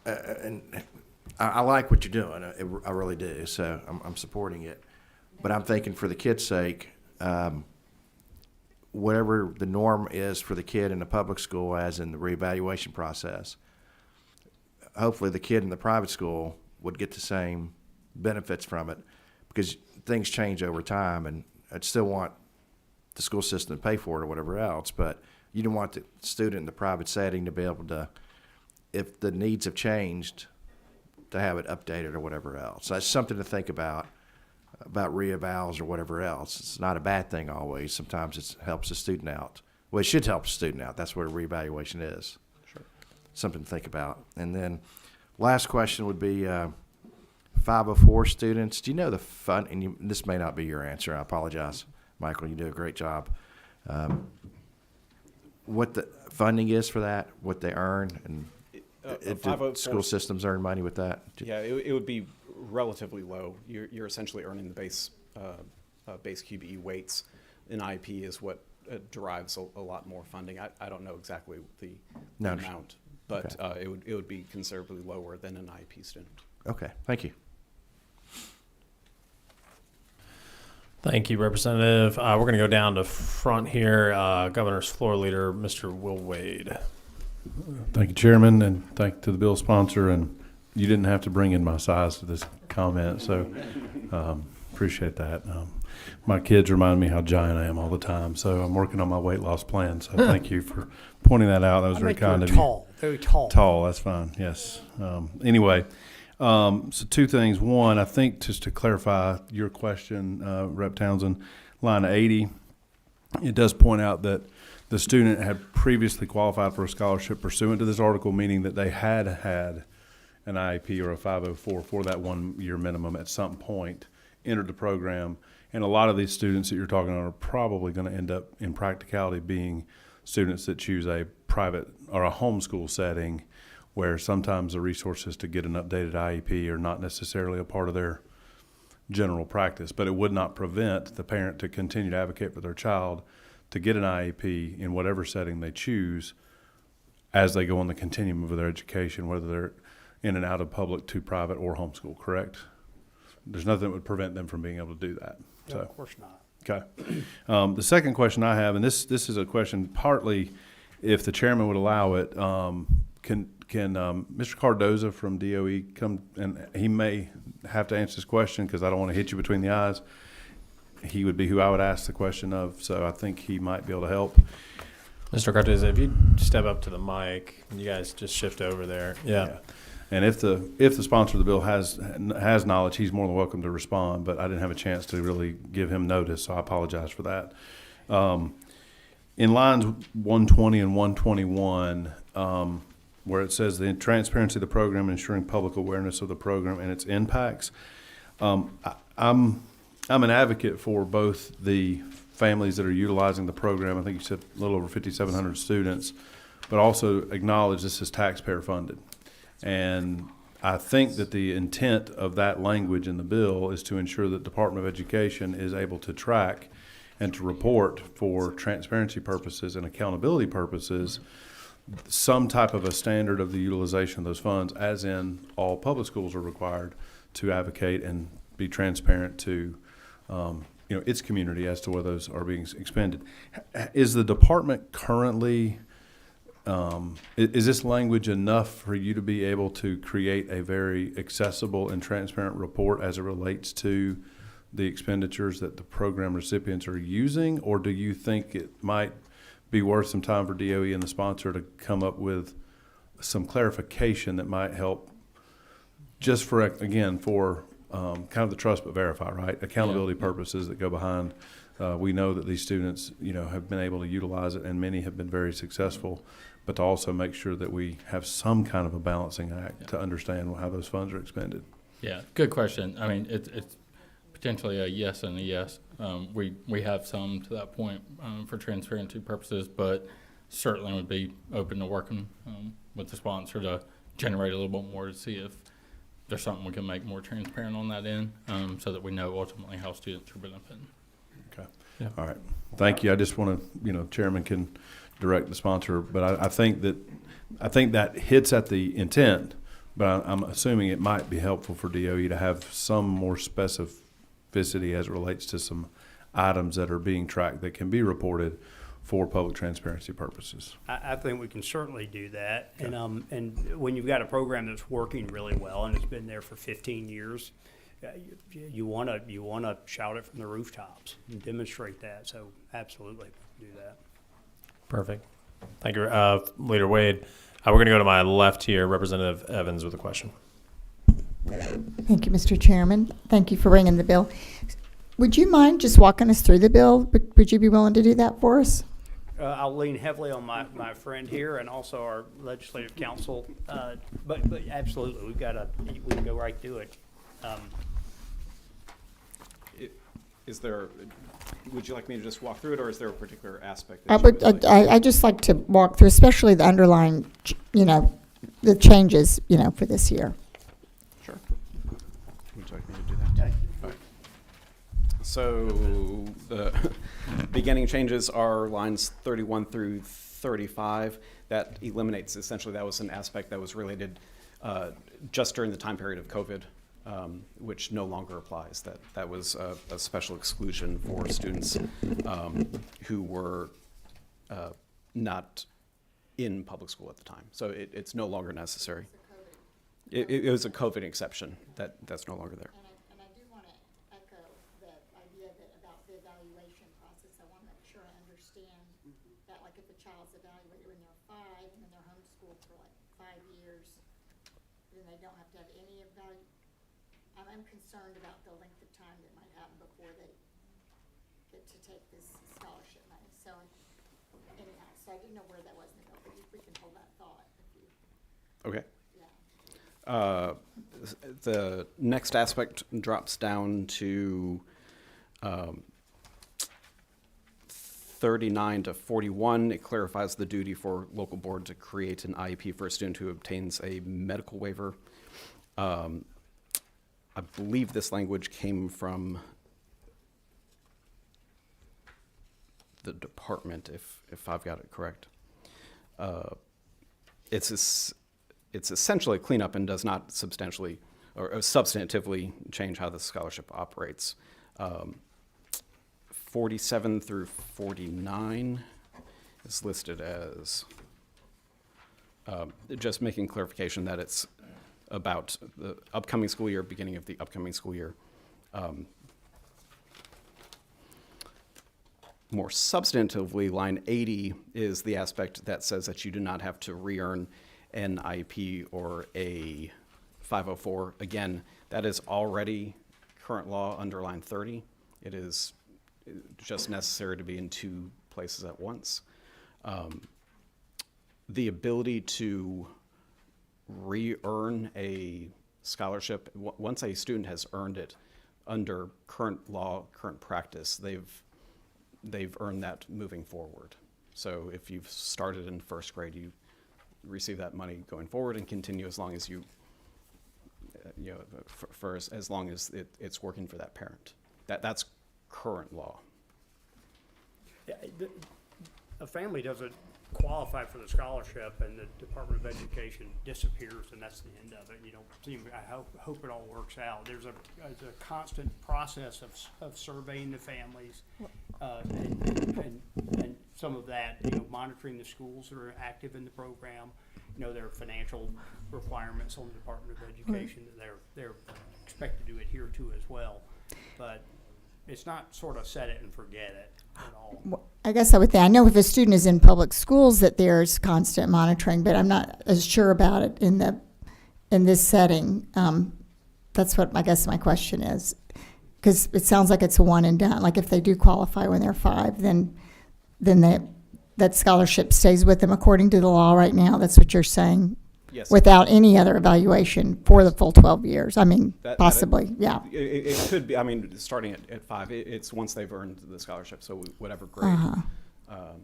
and I like what you're doing, I really do, so I'm supporting it. But I'm thinking for the kid's sake, whatever the norm is for the kid in the public school as in the reevaluation process, hopefully the kid in the private school would get the same benefits from it, because things change over time, and I'd still want the school system to pay for it or whatever else, but you don't want the student in the private setting to be able to, if the needs have changed, to have it updated or whatever else. So that's something to think about reevals or whatever else. It's not a bad thing always. Sometimes it helps the student out. Well, it should help the student out. That's what a reevaluation is. Sure. Something to think about. And then last question would be 504 students. Do you know the fund, and this may not be your answer, I apologize, Michael, you do a great job. What the funding is for that, what they earn, and do school systems earn money with that? Yeah, it would be relatively low. You're essentially earning the base QBE weights. An IEP is what derives a lot more funding. I don't know exactly the amount, but okay. It would be considerably lower than an IEP student. Okay, thank you. Thank you, Representative. We're going to go down to front here. Governor's Floor Leader, Mr. Will Wade. Thank you, Chairman, and thank you to the bill sponsor. And you didn't have to bring in my size to this comment, so appreciate that. My kids remind me how giant I am all the time, so I'm working on my weight loss plan. So thank you for pointing that out. That was very kind of you. Tall, very tall. Tall, that's fine. Yes. Anyway. So two things. One, I think just to clarify your question, Rep. Townsend, line 80, it does point out that the student had previously qualified for a scholarship pursuant to this article, meaning that they had had an IEP or a 504 for that 1 year minimum at some point, entered the program. And a lot of these students that you're talking about are probably going to end up in practicality being students that choose a private or a homeschool setting, where sometimes the resources to get an updated IEP are not necessarily a part of their general practice. But it would not prevent the parent to continue to advocate for their child to get an IEP in whatever setting they choose as they go on the continuum of their education, whether they're in and out of public to private or homeschool, correct? There's nothing that would prevent them from being able to do that. No, of course not. Okay. The second question I have, and this is a question partly if the chairman would allow it, can Mr. Cardoza from DOE come, and he may have to answer this question because I don't want to hit you between the eyes. He would be who I would ask the question of, so I think he might be able to help. Mr. Cardoza, if you step up to the mic, you guys just shift over there. Yeah. And if the sponsor of the bill has knowledge, he's more than welcome to respond, but I didn't have a chance to really give him notice, so I apologize for that. in lines 120 and 121, where it says the transparency of the program, ensuring public awareness of the program and its impacts, I'm an advocate for both the families that are utilizing the program. I think you said a little over 5,700 students, but also acknowledge this is taxpayer funded. And I think that the intent of that language in the bill is to ensure that the Department of Education is able to track and to report for transparency purposes and accountability purposes some type of a standard of the utilization of those funds, as in all public schools are required to advocate and be transparent to its community as to where those are being expended. Is the department currently is this language enough for you to be able to create a very accessible and transparent report as it relates to the expenditures that the program recipients are using, or do you think it might be worth some time for DOE and the sponsor to come up with some clarification that might help, just for, again, for kind of the trust but verify, right? Accountability purposes that go behind. We know that these students, have been able to utilize it, and many have been very successful, but to also make sure that we have some kind of a balancing act to understand how those funds are expended. Yeah, good question. I mean, it's potentially a yes and a yes. We have some to that point for transparency purposes, but certainly would be open to working with the sponsor to generate a little bit more to see if there's something we can make more transparent on that end, so that we know ultimately how students are benefiting. Okay. Yeah. All right. Thank you. I just want to, Chairman can direct the sponsor, but I think that hits at the intent, but I'm assuming it might be helpful for DOE to have some more specificity as it relates to some items that are being tracked that can be reported for public transparency purposes. I think we can certainly do that. Okay. And when you've got a program that's working really well and it's been there for 15 years, you want to shout it from the rooftops and demonstrate that. So absolutely do that. Perfect. Thank you, Leader Wade. We're going to go to my left here, Representative Evans with a question. Thank you, Mr. Chairman. Thank you for bringing the bill. Would you mind just walking us through the bill? Would you be willing to do that for us? I'll lean heavily on my friend here and also our legislative counsel, but absolutely, we can go right through it. Would you like me to just walk through it, or is there a particular aspect? I just like to walk through, especially the underlying, the changes, for this year. Sure. Would you like me to do that? All right. So the beginning changes are lines 31 through 35. That eliminates, essentially, that was an aspect that was related just during the time period of COVID. Which no longer applies. That was a special exclusion for students who were not in public school at the time. So it's no longer necessary. It was a COVID exception that's no longer there. And I do want to echo the idea about the evaluation process. I want to make sure I understand that, like, if a child's evaluated when they're 5 and then they're homeschooled for like 5 years, then they don't have to have any evaluation. I'm concerned about the length of time that might happen before they get to take this scholarship money. So anyhow, I didn't know where that was in the bill, but we can hold that thought. Okay. Yeah. The next aspect drops down to 39 to 41. It clarifies the duty for local board to create an IEP for a student who obtains a medical waiver. I believe this language came from the department, if I've got it correct. It's essentially a cleanup and does not substantially or substantively change how the scholarship operates. 47 through 49 is listed as just making clarification that it's about the upcoming school year, beginning of the upcoming school year. More substantively, line 80 is the aspect that says that you do not have to re-earn an IEP or a 504. Again, that is already current law under line 30. It is just necessary to be in 2 places at once. The ability to re-earn a scholarship, once a student has earned it under current law, current practice, they've earned that moving forward. So if you've started in first grade, you receive that money going forward and continue as long as for as long as it's working for that parent. That's current law. Yeah, a family doesn't qualify for the scholarship and the Department of Education disappears and that's the end of it. I hope it all works out. There's a constant process of surveying the families and some of that, monitoring the schools that are active in the program. There are financial requirements on the Department of Education that they're expected to adhere to as well. But it's not sort of set it and forget it at all. Well, I guess I would think, I know if a student is in public schools that there's constant monitoring, but I'm not as sure about it in this setting. That's what I guess my question is, because it sounds like it's a one and done. Like if they do qualify when they're 5, then that scholarship stays with them according to the law right now. That's what you're saying? Yes. Without any other evaluation for the full 12 years. I mean, possibly, yeah. It could be, starting at 5, it's once they've earned the scholarship, so whatever grade,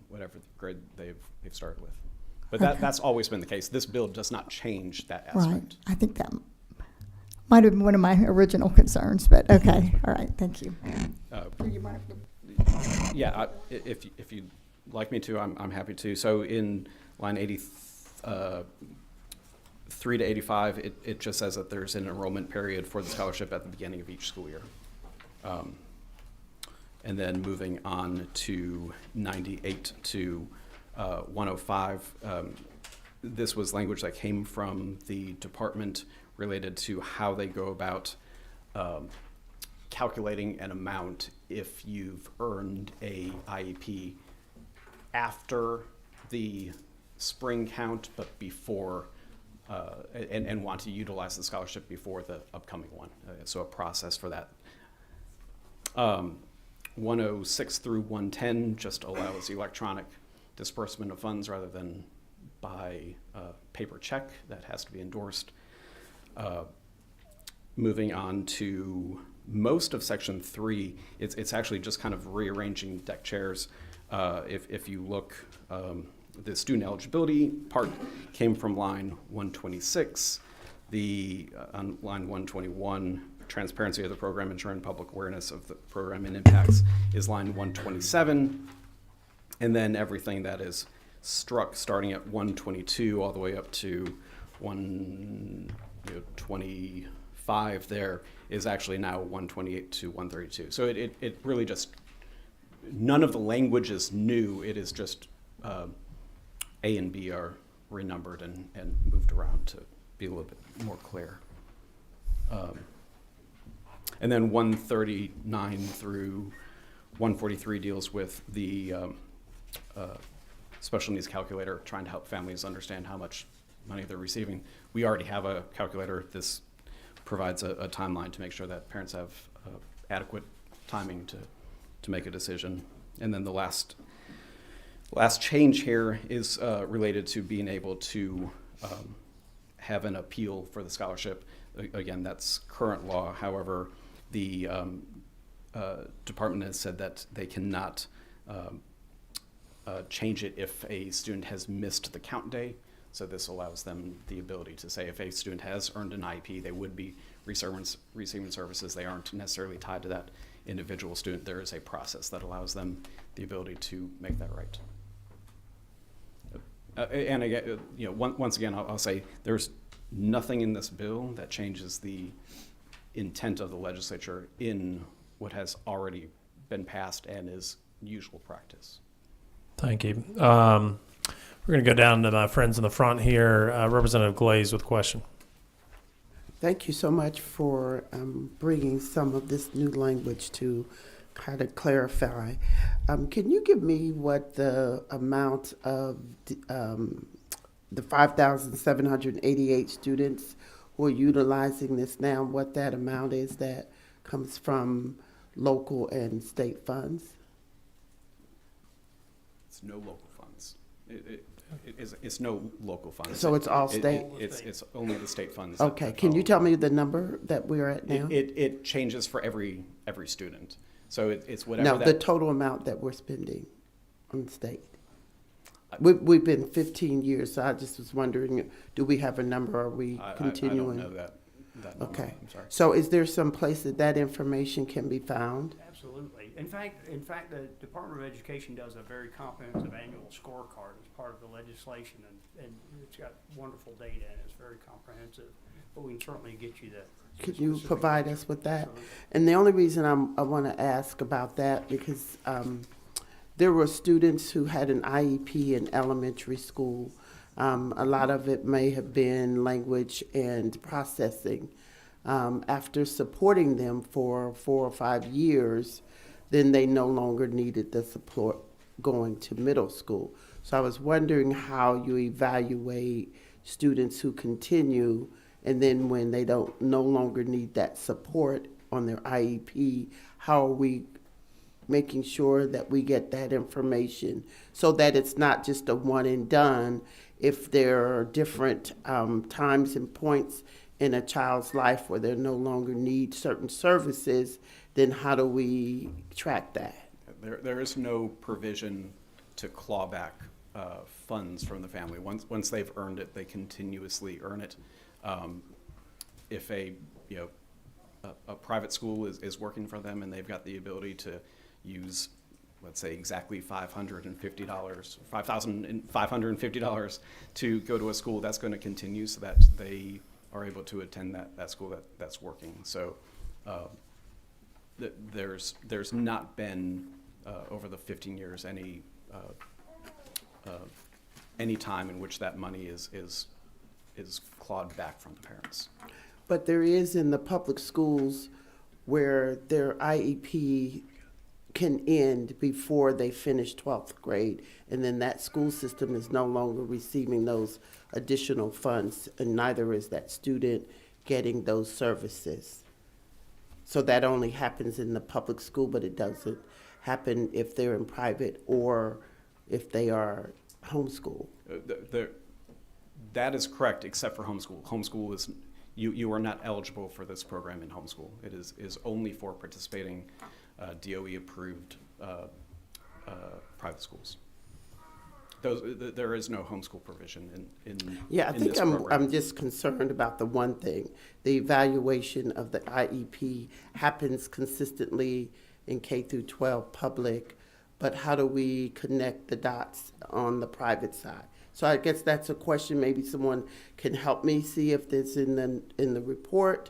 whatever grade they've started with. But that's always been the case. This bill does not change that aspect. Right. I think that might have been one of my original concerns, but okay. All right, thank you. Yeah, if you'd like me to, I'm happy to. So in line 83 to 85, it just says that there's an enrollment period for the scholarship at the beginning of each school year. And then moving on to 98 to 105, this was language that came from the department related to how they go about calculating an amount if you've earned a IEP after the spring count, but before, and want to utilize the scholarship before the upcoming one. So a process for that. 106 through 110 just allows electronic disbursement of funds rather than by paper check that has to be endorsed. Moving on to most of section 3, it's actually just kind of rearranging deck chairs. If you look, the student eligibility part came from line 126. On line 121, transparency of the program, ensuring public awareness of the program and impacts, is line 127. And then everything that is struck starting at 122 all the way up to 125 there is actually now 128 to 132. So it really just, none of the language is new. It is just A and B are renumbered and moved around to be a little bit more clear. And then 139 through 143 deals with the special needs calculator, trying to help families understand how much money they're receiving. We already have a calculator. This provides a timeline to make sure that parents have adequate timing to make a decision. And then the last change here is related to being able to have an appeal for the scholarship. Again, that's current law. However, the department has said that they cannot change it if a student has missed the count day. So this allows them the ability to say if a student has earned an IEP, they would be receiving services. They aren't necessarily tied to that individual student. There is a process that allows them the ability to make that right. And again, once again, I'll say there's nothing in this bill that changes the intent of the legislature in what has already been passed and is usual practice. Thank you. We're going to go down to my friends in the front here. Representative Glaze with a question. Thank you so much for bringing some of this new language to kind of clarify. Can you give me what the amount of the 5,788 students who are utilizing this now, what that amount is that comes from local and state funds? It's no local funds. It's no local funds. So it's all state? It's only the state funds. Okay, can you tell me the number that we're at now? It changes for every student. So it's whatever. No, the total amount that we're spending on the state. We've been 15 years, so I just was wondering, do we have a number? Are we continuing? I don't know that number. Okay. I'm sorry. So is there some place that information can be found? Absolutely. In fact, the Department of Education does a very comprehensive annual scorecard as part of the legislation, and it's got wonderful data, and it's very comprehensive. But we can certainly get you the. Could you provide us with that? Absolutely. And the only reason I want to ask about that, because there were students who had an IEP in elementary school. A lot of it may have been language and processing. After supporting them for 4 or 5 years, then they no longer needed the support going to middle school. So I was wondering how you evaluate students who continue, and then when they no longer need that support on their IEP, how are we making sure that we get that information so that it's not just a one and done? If there are different times and points in a child's life where they no longer need certain services, then how do we track that? There is no provision to claw back funds from the family. Once they've earned it, they continuously earn it. If a private school is working for them and they've got the ability to use, let's say, exactly $550 to go to a school, that's going to continue so that they are able to attend that school that's working. So there's not been over the 15 years any time in which that money is clawed back from the parents. But there is in the public schools where their IEP can end before they finish 12th grade, and then that school system is no longer receiving those additional funds, and neither is that student getting those services. So that only happens in the public school, but it doesn't happen if they're in private or if they are homeschooled. That is correct, except for homeschool. Homeschool is, you are not eligible for this program in homeschool. It is only for participating DOE-approved private schools. There is no homeschool provision in Yeah, I in think this program. I'm just concerned about the one thing. The evaluation of the IEP happens consistently in K through 12 public, but how do we connect the dots on the private side? So I guess that's a question. Maybe someone can help me see if it's in the report,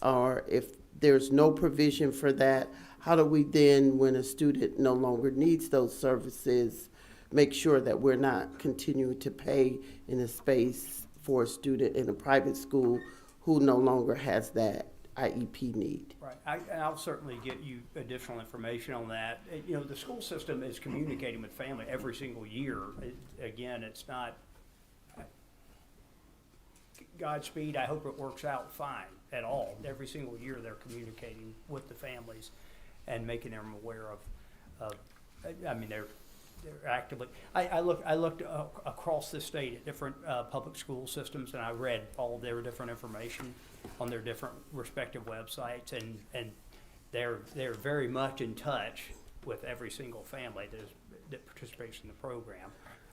or if there's no provision for that. How do we then, when a student no longer needs those services, make sure that we're not continuing to pay in a space for a student in a private school who no longer has that IEP need? Right. I'll certainly get you additional information on that. The school system is communicating with family every single year. Again, it's not Godspeed. I hope it works out fine at all. Every single year they're communicating with the families and making them aware of they're actively. I looked across the state at different public school systems, and I read all of their different information on their different respective websites, and they're very much in touch with every single family that participates in the program.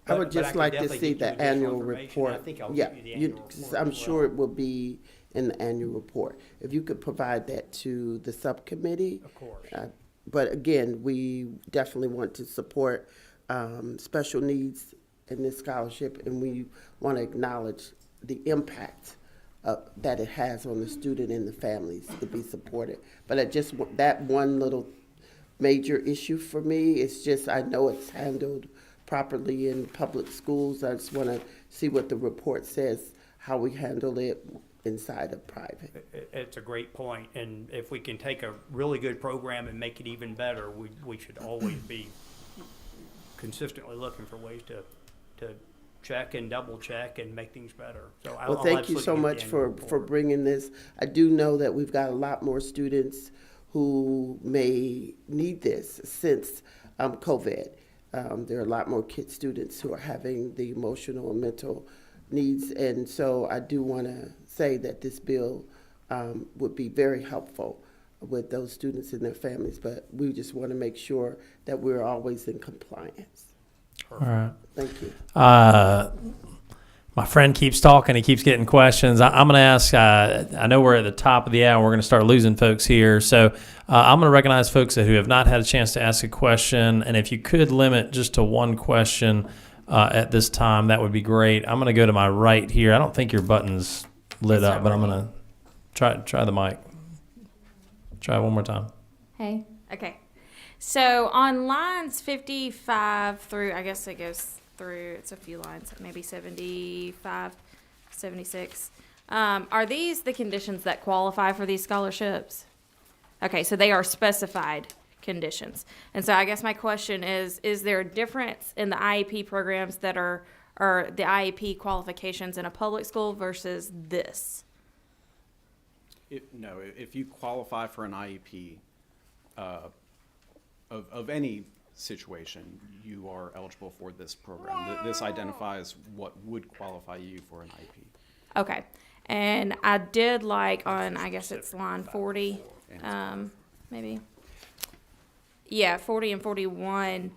I would just could like to definitely see get you the additional annual information. report. I think I'll Yeah, give you the annual report I'm as sure well. it will be in the annual report. If you could provide that to the subcommittee. Of course. But again, we definitely want to support special needs in this scholarship, and we want to acknowledge the impact that it has on the student and the families to be supported. But that one little major issue for me is just, I know it's handled properly in public schools. I just want to see what the report says, how we handle it inside of private. It's a great point, and if we can take a really good program and make it even better, we should always be consistently looking for ways to check and double check and make things better. So Well, thank you so much for bringing this. I do know that we've got a lot more students who may need this since COVID. There are a lot more students who are having the emotional and mental needs. And so I do want to say that this bill would be very helpful with those students and their families, but we just want to make sure that we're always in compliance. All right. Thank you. My friend keeps talking. He keeps getting questions. I'm going to ask, I know we're at the top of the hour. We're going to start losing folks here. So I'm going to recognize folks who have not had a chance to ask a question. And if you could limit just to one question at this time, that would be great. I'm going to go to my right here. I don't think your button's lit up, but I'm going to try the mic. Try it one more time. Hey. Okay. So on lines 55 through, I guess it goes through, it's a few lines, maybe 75, 76. Are these the conditions that qualify for these scholarships? Okay, so they are specified conditions. And so I guess my question is there a difference in the IEP programs that are the IEP qualifications in a public school versus this? No, if you qualify for an IEP of any situation, you are eligible for this program. This identifies what would qualify you for an IEP. Okay. And I did like on, I guess it's line 40, maybe. Yeah, 40 and 41.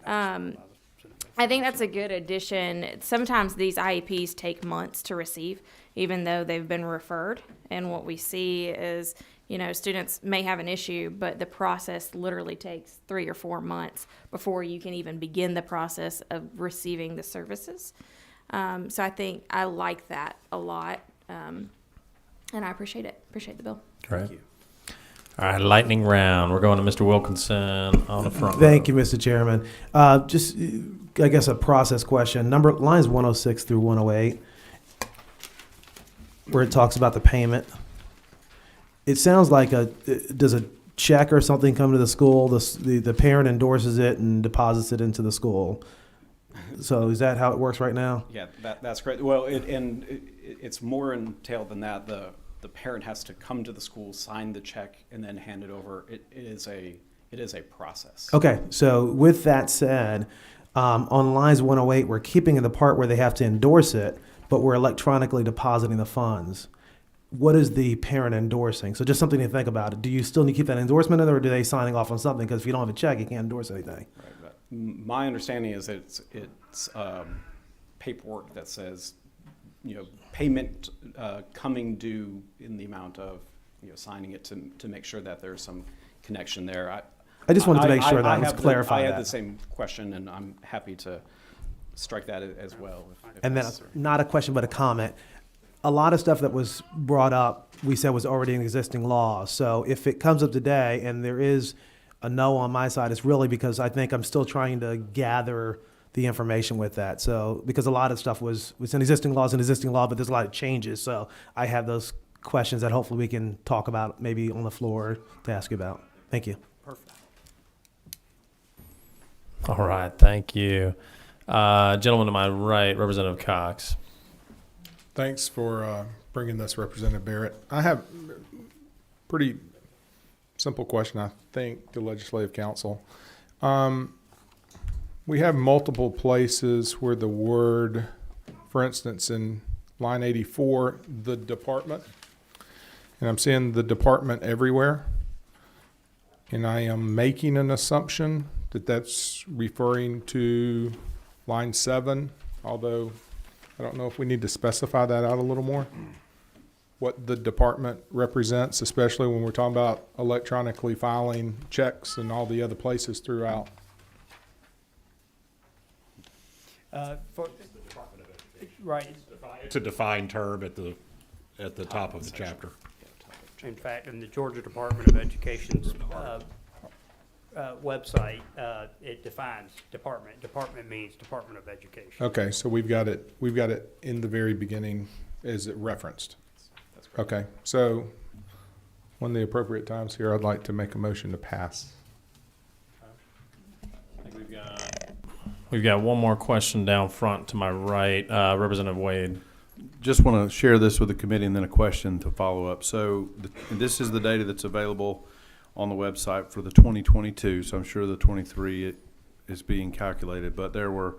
I think that's a good addition. Sometimes these IEPs take months to receive, even though they've been referred. And what we see is, you know, students may have an issue, but the process literally takes 3 or 4 months before you can even begin the process of receiving the services. So I think I like that a lot, and I appreciate it. Appreciate the bill. Great. Thank you. All right, lightning round. We're going to Mr. Wilkinson on the front. Thank you, Mr. Chairman. Just, I guess, a process question. Lines 106 through 108, where it talks about the payment. It sounds like does a check or something come to the school? The parent endorses it and deposits it into the school. So is that how it works right now? Yeah, that's correct. Well, it's more entailed than that. The parent has to come to the school, sign the check, and then hand it over. It is a process. Okay, so with that said, on lines 108, we're keeping the part where they have to endorse it, but we're electronically depositing the funds. What is the parent endorsing? So just something to think about. Do you still need to keep that endorsement in there, or do they signing off on something? Because if you don't have a check, you can't endorse anything. Right, but my understanding is that it's paperwork that says, you know, payment coming due in the amount of, you know, signing it to make sure that there's some connection there. I just wanted to make sure that was clarified. I had the same question, and I'm happy to strike that as well. If and then necessary. Not a question, but a comment. A lot of stuff that was brought up, we said was already in existing law. So if it comes up today and there is a no on my side, it's really because I think I'm still trying to gather the information with that. So because a lot of stuff was in existing laws and existing law, but there's a lot of changes. So I have those questions that hopefully we can talk about maybe on the floor to ask you about. Thank you. Perfect. All right, thank you. Gentleman to my right, Representative Cox. Thanks for bringing this, Representative Barrett. I have a pretty simple question, I think, to Legislative Council. We have multiple places where the word, for instance, in line 84, the department, and I'm seeing the department everywhere, and I am making an assumption that that's referring to line 7, although I don't know if we need to specify that out a little more, what the department represents, especially when we're talking about electronically filing checks and all the other places throughout. Right. It's a defined term at the top of the chapter. In fact, in the Georgia Department of Education's website, it defines department. Department means Department of Education. Okay, so we've got it in the very beginning as it referenced. That's correct. Okay, so when the appropriate time's here, I'd like to make a motion to pass. I think we've got one more question down front to my right, Representative Wade. Just want to share this with the committee and then a question to follow up. So this is the data that's available on the website for the 2022. So I'm sure the 23 is being calculated, but there were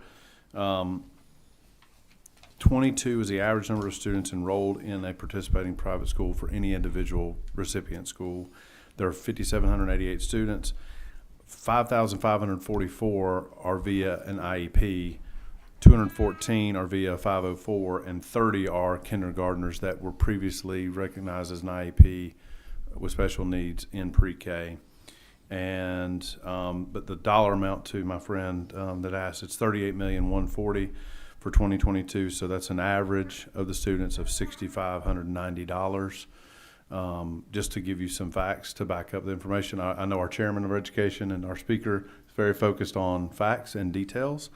22 is the average number of students enrolled in a participating private school for any individual recipient school. There are 5,788 students. 5,544 are via an IEP. 214 are via 504, and 30 are kindergartners that were previously recognized as an IEP with special needs in pre-K. And but the dollar amount to my friend that asked, it's $38,140,000 for 2022. So that's an average of the students of $6,590. Just to give you some facts to back up the information, I know our chairman of education and our speaker is very focused on facts and details.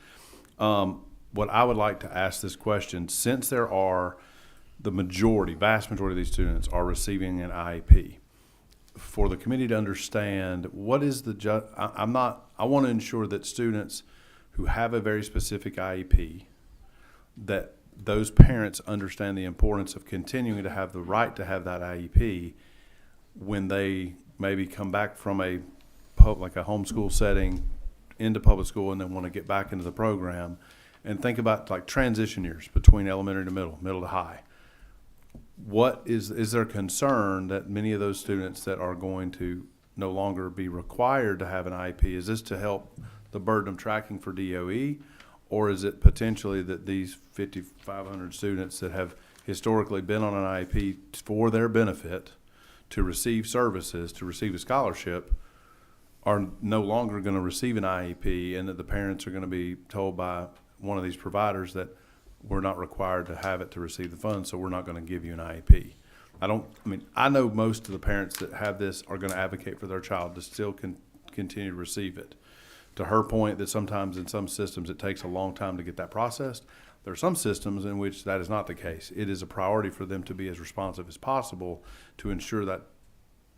What I would like to ask this question, since there are the vast majority of these students are receiving an IEP, for the committee to understand what is I want to ensure that students who have a very specific IEP, that those parents understand the importance of continuing to have the right to have that IEP when they maybe come back from like a homeschool setting into public school and then want to get back into the program, and think about like transition years between elementary to middle to high. What is there concern that many of those students that are going to no longer be required to have an IEP, is this to help the burden of tracking for DOE, or is it potentially that these 5,500 students that have historically been on an IEP for their benefit to receive services, to receive a scholarship, are no longer going to receive an IEP, and that the parents are going to be told by one of these providers that we're not required to have it to receive the funds, so we're not going to give you an IEP. I know most of the parents that have this are going to advocate for their child to still continue to receive it. To her point that sometimes in some systems it takes a long time to get that processed, there are some systems in which that is not the case. It is a priority for them to be as responsive as possible to ensure that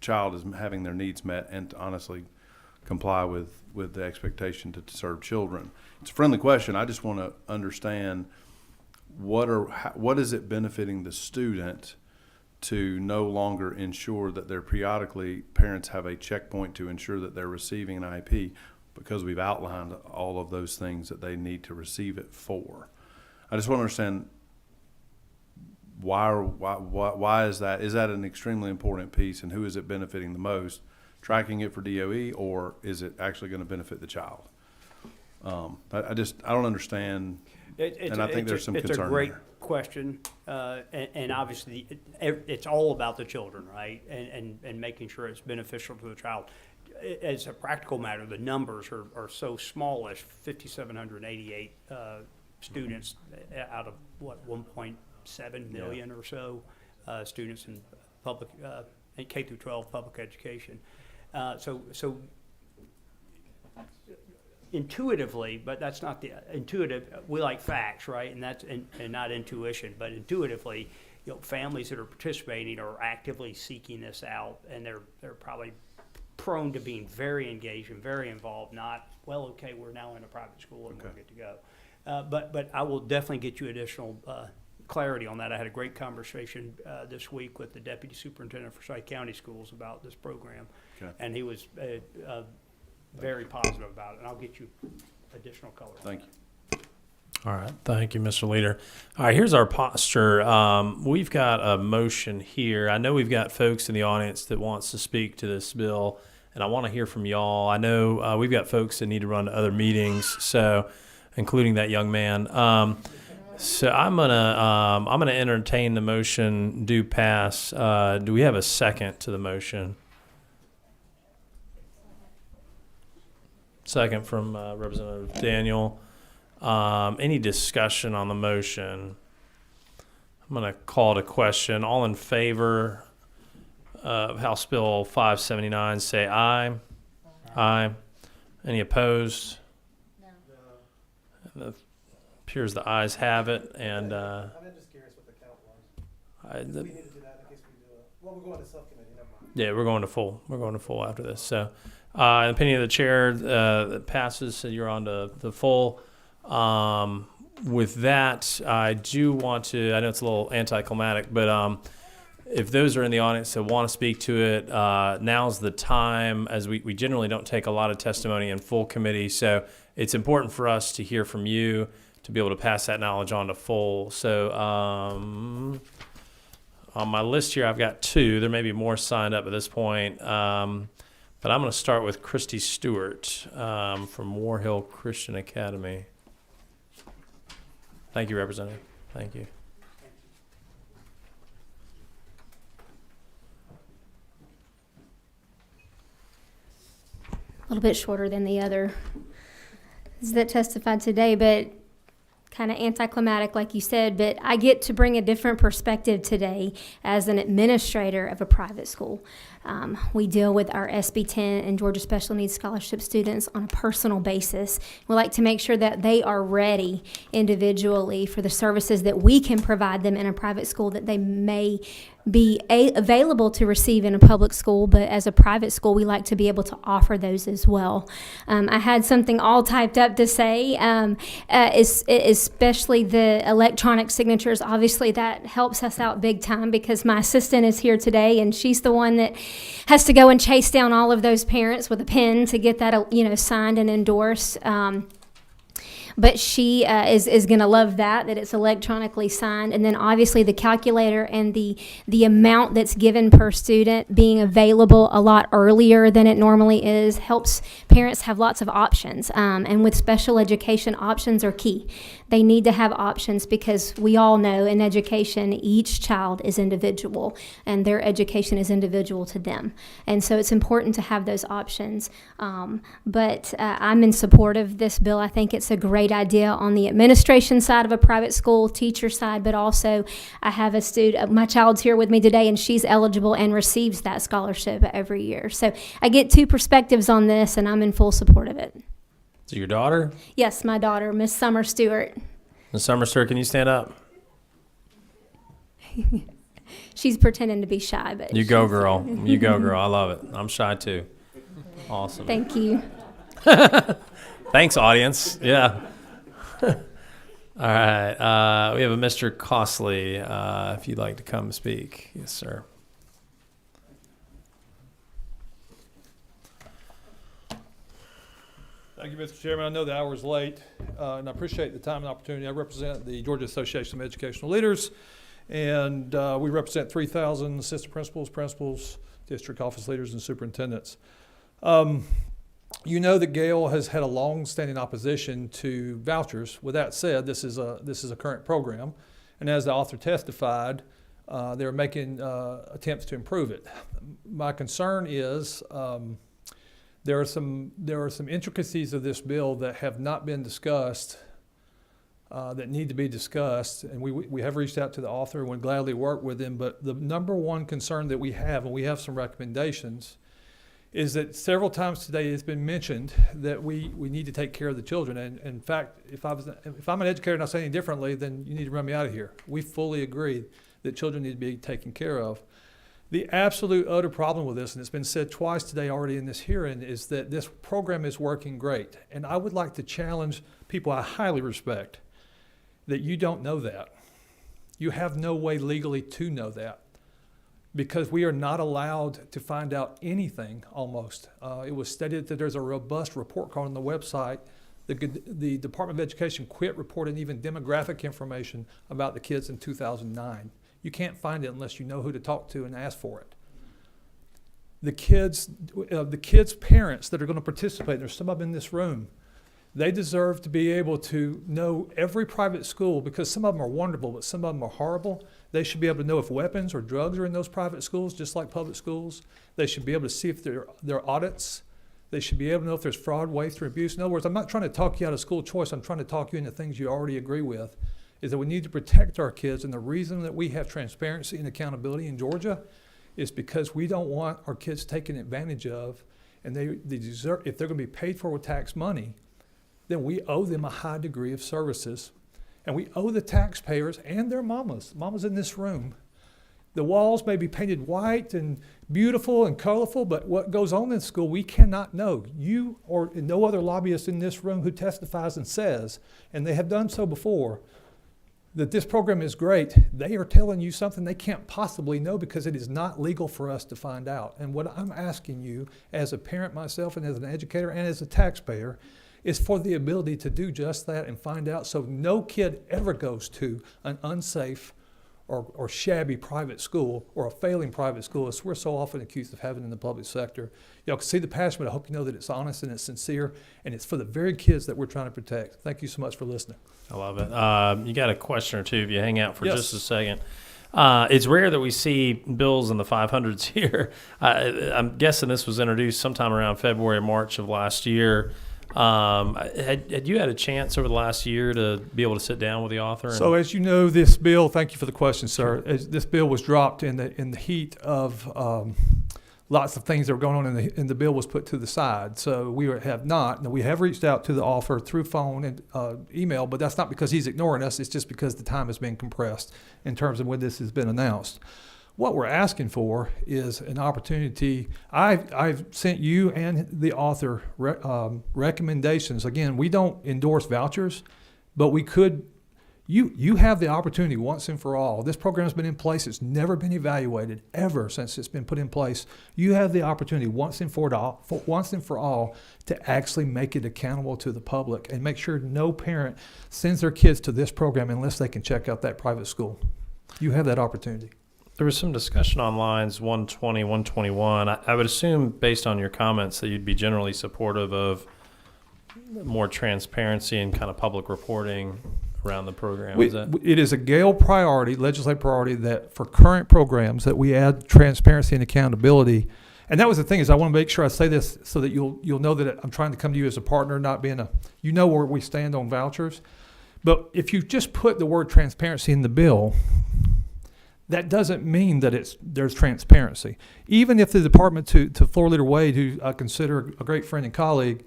child is having their needs met and to honestly comply with the expectation to serve children. It's a friendly question. I just want to understand what is it benefiting the student to no longer ensure that parents have a checkpoint to ensure that they're receiving an IEP, because we've outlined all of those things that they need to receive it for. I just want to understand why is that? Is that an extremely important piece, and who is it benefiting the most? Tracking it for DOE, or is it actually going to benefit the child? I don't understand, and I think there's some concern there. It's a great question, and obviously it's all about the children, right? And making sure it's beneficial to the child. As a practical matter, the numbers are so smallish, 5,788 students out of 1.7 million or so students in public in K through 12 public education. So intuitively, but that's not the intuitive. We like facts, right? And that's and not intuition, but intuitively, families that are participating are actively seeking this out, and they're probably prone to being very engaged and very involved. Not, well, okay, we're now in a private school and we're good to go. But I will definitely get you additional clarity on that. I had a great conversation this week with the deputy superintendent for Forsyth County Schools about this program, and he was very positive about it. And I'll get you additional color. Thank you. All right. Thank you, Mr. Leader. All right, here's our posture. We've got a motion here. I know we've got folks in the audience that wants to speak to this bill, and I want to hear from y'all. I know we've got folks that need to run to other meetings, so including that young man. So I'm gonna entertain the motion. Do pass. Do we have a second to the motion? Second from Representative Daniel. Any discussion on the motion? I'm going to call to question. All in favor of House Bill 579, say aye. Aye. Any opposed? No. It appears the ayes have it. And I'm just curious what the count was. We need to do that in case we do it. Well, we're going to subcommittee. Never mind. Yeah, we're going to full. We're going to full after this. So, in the opinion of the chair, that passes. So you're on to the full. With that, I do want to, I know it's a little anticlimactic, but if those are in the audience that want to speak to it, now's the time, as we generally don't take a lot of testimony in full committee. So it's important for us to hear from you to be able to pass that knowledge on to full. So on my list here, I've got 2. There may be more signed up at this point. But I'm going to start with Christy Stewart from War Hill Christian Academy. Thank you, Representative. Thank you. A little bit shorter than the others that testified today, but kind of anticlimactic, like you said. But I get to bring a different perspective today as an administrator of a private school. We deal with our SB 10 and Georgia Special Needs Scholarship students on a personal basis. We like to make sure that they are ready individually for the services that we can provide them in a private school that they may be available to receive in a public school, but as a private school, we like to be able to offer those as well. I had something all typed up to say, especially the electronic signatures. Obviously, that helps us out big time because my assistant is here today, and she's the one that has to go and chase down all of those parents with a pen to get that, signed and endorsed. But she is going to love that it's electronically signed. And then obviously the calculator and the amount that's given per student being available a lot earlier than it normally is helps parents have lots of options. And with special education, options are key. They need to have options because we all know in education, each child is individual and their education is individual to them. And so it's important to have those options. But I'm in support of this bill. I think it's a great idea on the administration side of a private school, teacher side, but also I have a student, my child's here with me today, and she's eligible and receives that scholarship every year. So I get 2 perspectives on this, and I'm in full support of it. So your daughter? Yes, my daughter, Miss Summer Stewart. Ms. Summer Stewart, can you stand up? She's pretending to be shy, but you go, girl. You go, girl. I love it. I'm shy too. Awesome. Thank you. Thanks, audience. Yeah. All right. We have a Mr. Costley. If you'd like to come speak. Yes, sir. Thank you, Mr. Chairman. I know the hour is late, and I appreciate the time and opportunity. I represent the Georgia Association of Educational Leaders, and we represent 3,000 assistant principals, district office leaders, and superintendents. You know that Gale has had a long-standing opposition to vouchers. With that said, this is a current program, and as the author testified, they're making attempts to improve it. My concern is there are some intricacies of this bill that have not been discussed that need to be discussed, and we have reached out to the author and would gladly work with him. But the number one concern that we have, and we have some recommendations, is that several times today it's been mentioned that we need to take care of the children. And in fact, if I'm an educator and I say anything differently, then you need to run me out of here. We fully agree that children need to be taken care of. The absolute utter problem with this, and it's been said twice today already in this hearing, is that this program is working great. And I would like to challenge people I highly respect that you don't know that. You have no way legally to know that, because we are not allowed to find out anything almost. It was stated that there's a robust report card on the website. The Department of Education quit reporting even demographic information about the kids in 2009. You can't find it unless you know who to talk to and ask for it. The kids' parents that are going to participate, there's some of them in this room, they deserve to be able to know every private school, because some of them are wonderful, but some of them are horrible. They should be able to know if weapons or drugs are in those private schools, just like public schools. They should be able to see if there are audits. They should be able to know if there's fraud, waste, or abuse. In other words, I'm not trying to talk you out of school choice. I'm trying to talk you into things you already agree with, is that we need to protect our kids. And the reason that we have transparency and accountability in Georgia is because we don't want our kids taken advantage of. And they deserve, if they're going to be paid for with tax money, then we owe them a high degree of services. And we owe the taxpayers and their mamas in this room. The walls may be painted white and beautiful and colorful, but what goes on in school, we cannot know. You or no other lobbyist in this room who testifies and says, and they have done so before, that this program is great, they are telling you something they can't possibly know, because it is not legal for us to find out. And what I'm asking you as a parent myself and as an educator and as a taxpayer is for the ability to do just that and find out, so no kid ever goes to an unsafe or shabby private school or a failing private school, as we're so often accused of having in the public sector. Y'all can see the passion, but I hope you know that it's honest and it's sincere, and it's for the very kids that we're trying to protect. Thank you so much for listening. I love it. You got a question or two if you hang out for Yes. just a second. It's rare that we see bills in the 500s here. I'm guessing this was introduced sometime around February or March of last year. Had you had a chance over the last year to be able to sit down with the author? So as you know, this bill, thank you for the question, sir. This bill was dropped in the heat of lots of things that were going on, and the bill was put to the side. So we have not. Now, we have reached out to the author through phone and email, but that's not because he's ignoring us. It's just because the time has been compressed in terms of when this has been announced. What we're asking for is an opportunity. I've sent you and the author recommendations. Again, we don't endorse vouchers, but we could. You have the opportunity once and for all. This program has been in place. It's never been evaluated ever since it's been put in place. You have the opportunity once and for all to actually make it accountable to the public and make sure no parent sends their kids to this program unless they can check out that private school. You have that opportunity. There was some discussion on lines 120, 121. I would assume, based on your comments, that you'd be generally supportive of more transparency and kind of public reporting around the program. It is a Gale priority, legislative priority, that for current programs that we add transparency and accountability. And that was the thing, is I want to make sure I say this so that you'll know that I'm trying to come to you as a partner, not being where we stand on vouchers. But if you just put the word transparency in the bill, that doesn't mean that there's transparency. Even if the department, to Floor Leader Wade, who I consider a great friend and colleague,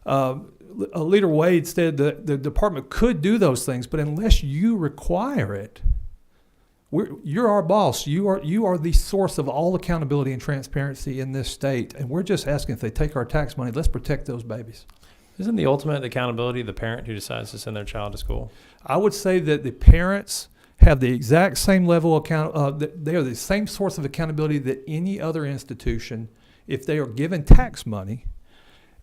Leader Wade said that the department could do those things, but unless you require it, you're our boss. You are the source of all accountability and transparency in this state, and we're just asking, if they take our tax money, let's protect those babies. Isn't the ultimate accountability the parent who decides to send their child to school? I would say that the parents have the exact same level of they are the same source of accountability that any other institution. If they are given tax money,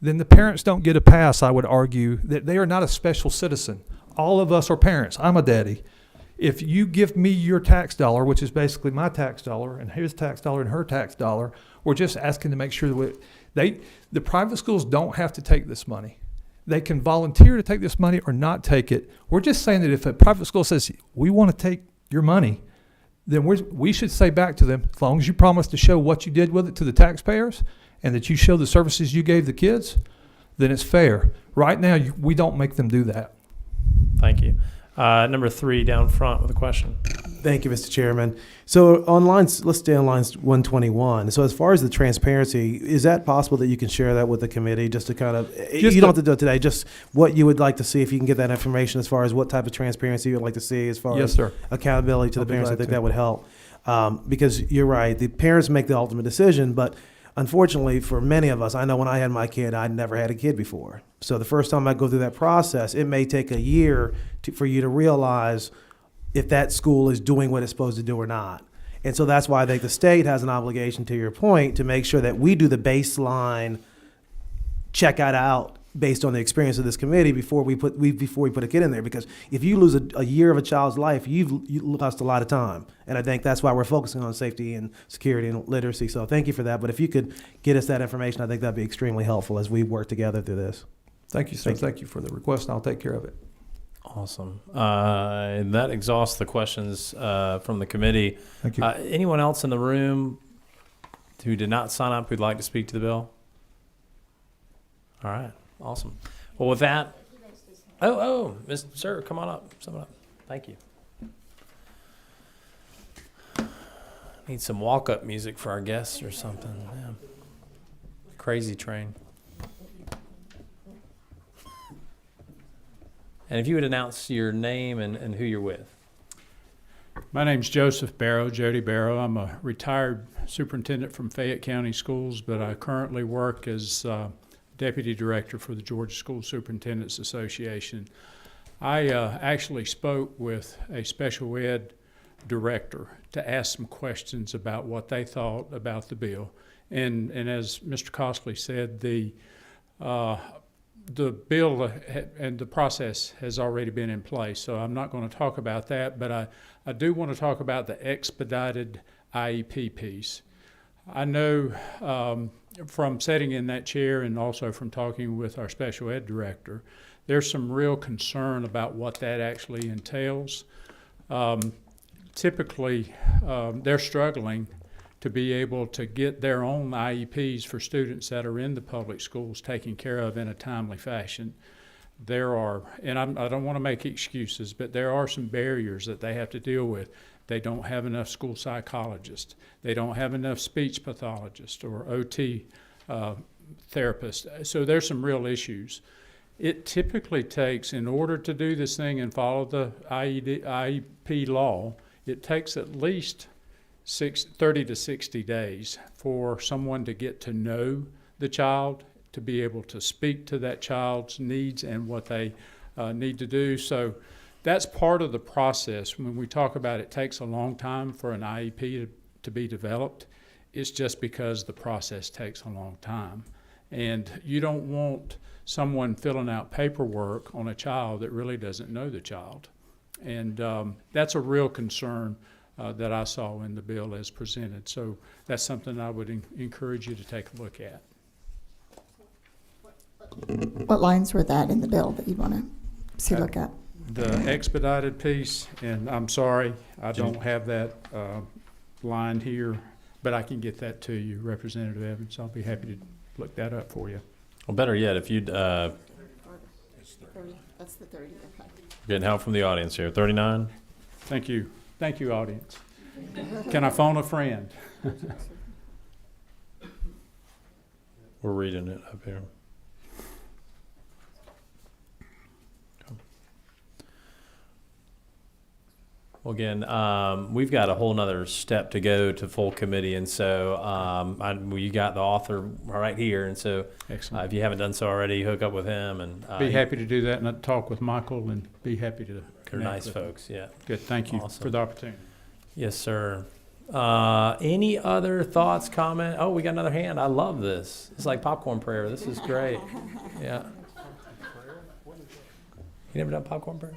then the parents don't get a pass. I would argue that they are not a special citizen. All of us are parents. I'm a daddy. If you give me your tax dollar, which is basically my tax dollar, and his tax dollar and her tax dollar, we're just asking to make sure that the private schools don't have to take this money. They can volunteer to take this money or not take it. We're just saying that if a private school says, we want to take your money, then we should say back to them, as long as you promise to show what you did with it to the taxpayers and that you show the services you gave the kids, then it's fair. Right now, we don't make them do that. Thank you. Number 3 down front with a question. Thank you, Mr. Chairman. So let's stay on lines 121. So as far as the transparency, is that possible that you can share that with the committee, just to kind of, you don't have to do it today, just what you would like to see, if you can get that information as far as what type of transparency you would like to see as far as accountability to the parents? I think that would help. Because you're right, the parents make the ultimate decision, but unfortunately for many of us, I know when I had my kid, I'd never had a kid before. So the first time I go through that process, it may take a year for you to realize if that school is doing what it's supposed to do or not. And so that's why I think the state has an obligation, to your point, to make sure that we do the baseline check out based on the experience of this committee before we put a kid in there. Because if you lose a year of a child's life, you lost a lot of time. And I think that's why we're focusing on safety and security and literacy. So thank you for that. But if you could get us that information, I think that'd be extremely helpful as we work together through this. Thank you, sir. Thank you for the request, and I'll take care of it. Awesome. That exhausts the questions from the committee. Thank you. Anyone else in the room who did not sign up who'd like to speak to the bill? All right. Awesome. Well, with that, sir, come on up. Someone up. Thank you. Need some walk-up music for our guests or something. Yeah. Crazy train. And if you would announce your name and who you're with. My name's Joseph Barrow, Jody Barrow. I'm a retired superintendent from Fayette County Schools, but I currently work as Deputy Director for the Georgia School Superintendents Association. I actually spoke with a special ed director to ask some questions about what they thought about the bill. And as Mr. Costley said, the bill and the process has already been in place, so I'm not going to talk about that, but I do want to talk about the expedited IEP piece. I know from sitting in that chair and also from talking with our special ed director, there's some real concern about what that actually entails. Typically, they're struggling to be able to get their own IEPs for students that are in the public schools taken care of in a timely fashion. There are, and I don't want to make excuses, but there are some barriers that they have to deal with. They don't have enough school psychologists. They don't have enough speech pathologists or OT therapists. So there's some real issues. It typically takes, in order to do this thing and follow the IEP law, it takes at least 30 to 60 days for someone to get to know the child, to be able to speak to that child's needs and what they need to do. So that's part of the process. When we talk about it takes a long time for an IEP to be developed, it's just because the process takes a long time. And you don't want someone filling out paperwork on a child that really doesn't know the child. And that's a real concern that I saw in the bill as presented. So that's something I would encourage you to take a look at. What lines were that in the bill that you want to look at? The expedited piece, and I'm sorry, I don't have that line here, but I can get that to you, Representative Evans. I'll be happy to look that up for you. Well, better yet, if you'd That's the 30. Okay. getting help from the audience here. 39. Thank you. Thank you, audience. Can I phone a friend? We're reading it up here. Well, again, we've got a whole nother step to go to full committee, and so you got the author right here, and so if you haven't done so already, hook up with him and be happy to do that, and I'd talk with Michael, and be happy to. They're nice folks, yeah. Good, thank you Awesome. for the opportunity. Yes, sir. Any other thoughts, comment? Oh, we got another hand. I love this. It's like popcorn prayer. This is great. Yeah. You never done popcorn prayer?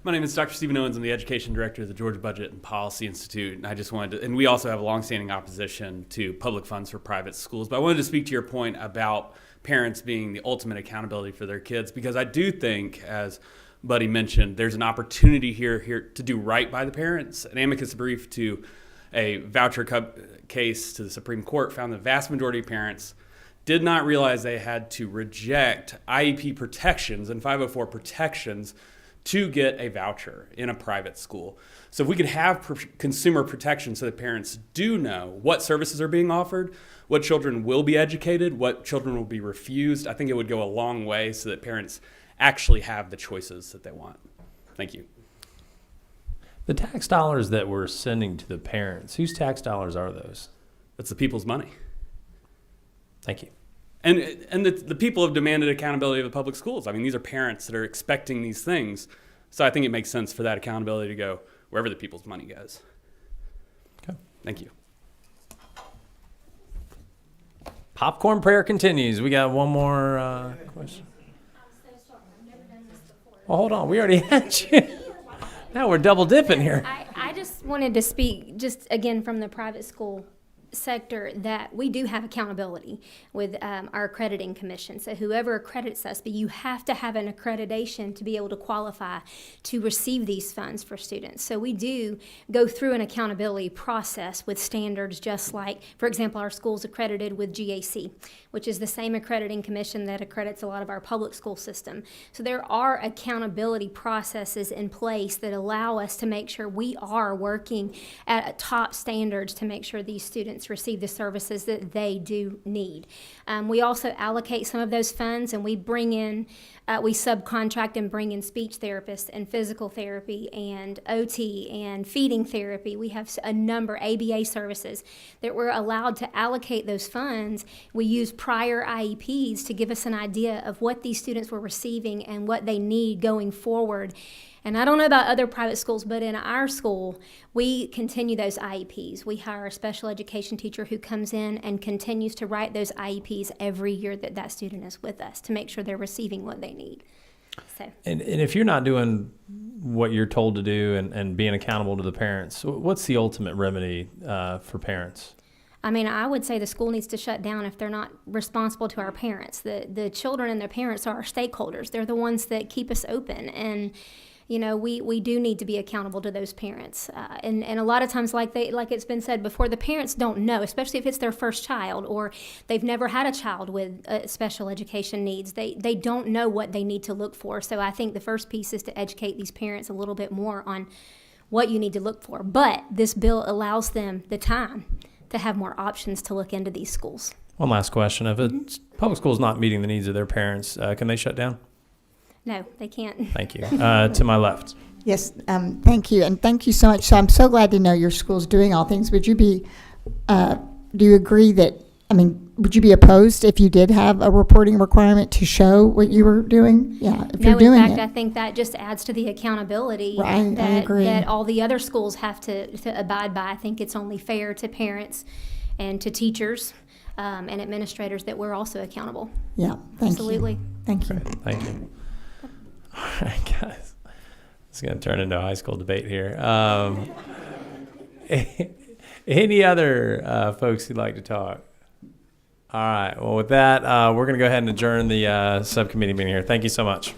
My name is Dr. Stephen Owens. I'm the Education Director of the Georgia Budget and Policy Institute. And I just wanted to, and we also have a longstanding opposition to public funds for private schools. But I wanted to speak to your point about parents being the ultimate accountability for their kids, because I do think, as Buddy mentioned, there's an opportunity here to do right by the parents. An amicus brief to a voucher case to the Supreme Court found the vast majority of parents did not realize they had to reject IEP protections and 504 protections to get a voucher in a private school. So if we could have consumer protection so that parents do know what services are being offered, what children will be educated, what children will be refused, I think it would go a long way so that parents actually have the choices that they want. Thank you. The tax dollars that we're sending to the parents, whose tax dollars are those? That's the people's money. Thank you. And the people have demanded accountability of the public schools. I mean, these are parents that are expecting these things. So I think it makes sense for that accountability to go wherever the people's money goes. Okay. Thank you. Popcorn prayer continues. We got one more question. Well, hold on. We already had you. Now we're double dipping here. I just wanted to speak, just again from the private school sector, that we do have accountability with our accrediting commission. So whoever accredits us, but you have to have an accreditation to be able to qualify to receive these funds for students. So we do go through an accountability process with standards, just like, for example, our school's accredited with GAC, which is the same accrediting commission that accredits a lot of our public school system. So there are accountability processes in place that allow us to make sure we are working at top standards to make sure these students receive the services that they do need. We also allocate some of those funds, and we bring in, we subcontract and bring in speech therapists and physical therapy and OT and feeding therapy. We have a number, ABA services, that we're allowed to allocate those funds. We use prior IEPs to give us an idea of what these students were receiving and what they need going forward. And I don't know about other private schools, but in our school, we continue those IEPs. We hire a special education teacher who comes in and continues to write those IEPs every year that that student is with us to make sure they're receiving what they need. So. And if you're not doing what you're told to do and being accountable to the parents, what's the ultimate remedy for parents? I mean, I would say the school needs to shut down if they're not responsible to our parents. The children and their parents are our stakeholders. They're the ones that keep us open. And, you know, we do need to be accountable to those parents. And a lot of times, like it's been said before, the parents don't know, especially if it's their first child or they've never had a child with special education needs. They don't know what they need to look for. So I think the first piece is to educate these parents a little bit more on what you need to look for. But this bill allows them the time to have more options to look into these schools. One last question. If a public school is not meeting the needs of their parents, can they shut down? No, they can't. Thank you. To my left. Yes, thank you, and thank you so much. So I'm so glad to know your school's doing all things. Would you be, do you agree that, I mean, would you be opposed if you did have a reporting requirement to show what you were doing? Yeah, if you're doing in fact, it. I think that just adds to the accountability Right, that, I agree. that all the other schools have to abide by. I think it's only fair to parents and to teachers and administrators that we're also accountable. Yeah, thank Absolutely. you. Thank you. Great. Thank you. All right, guys. It's going to turn into a high school debate here. Any other folks who'd like to talk? All right. Well, with that, we're going to go ahead and adjourn the subcommittee meeting here. Thank you so much.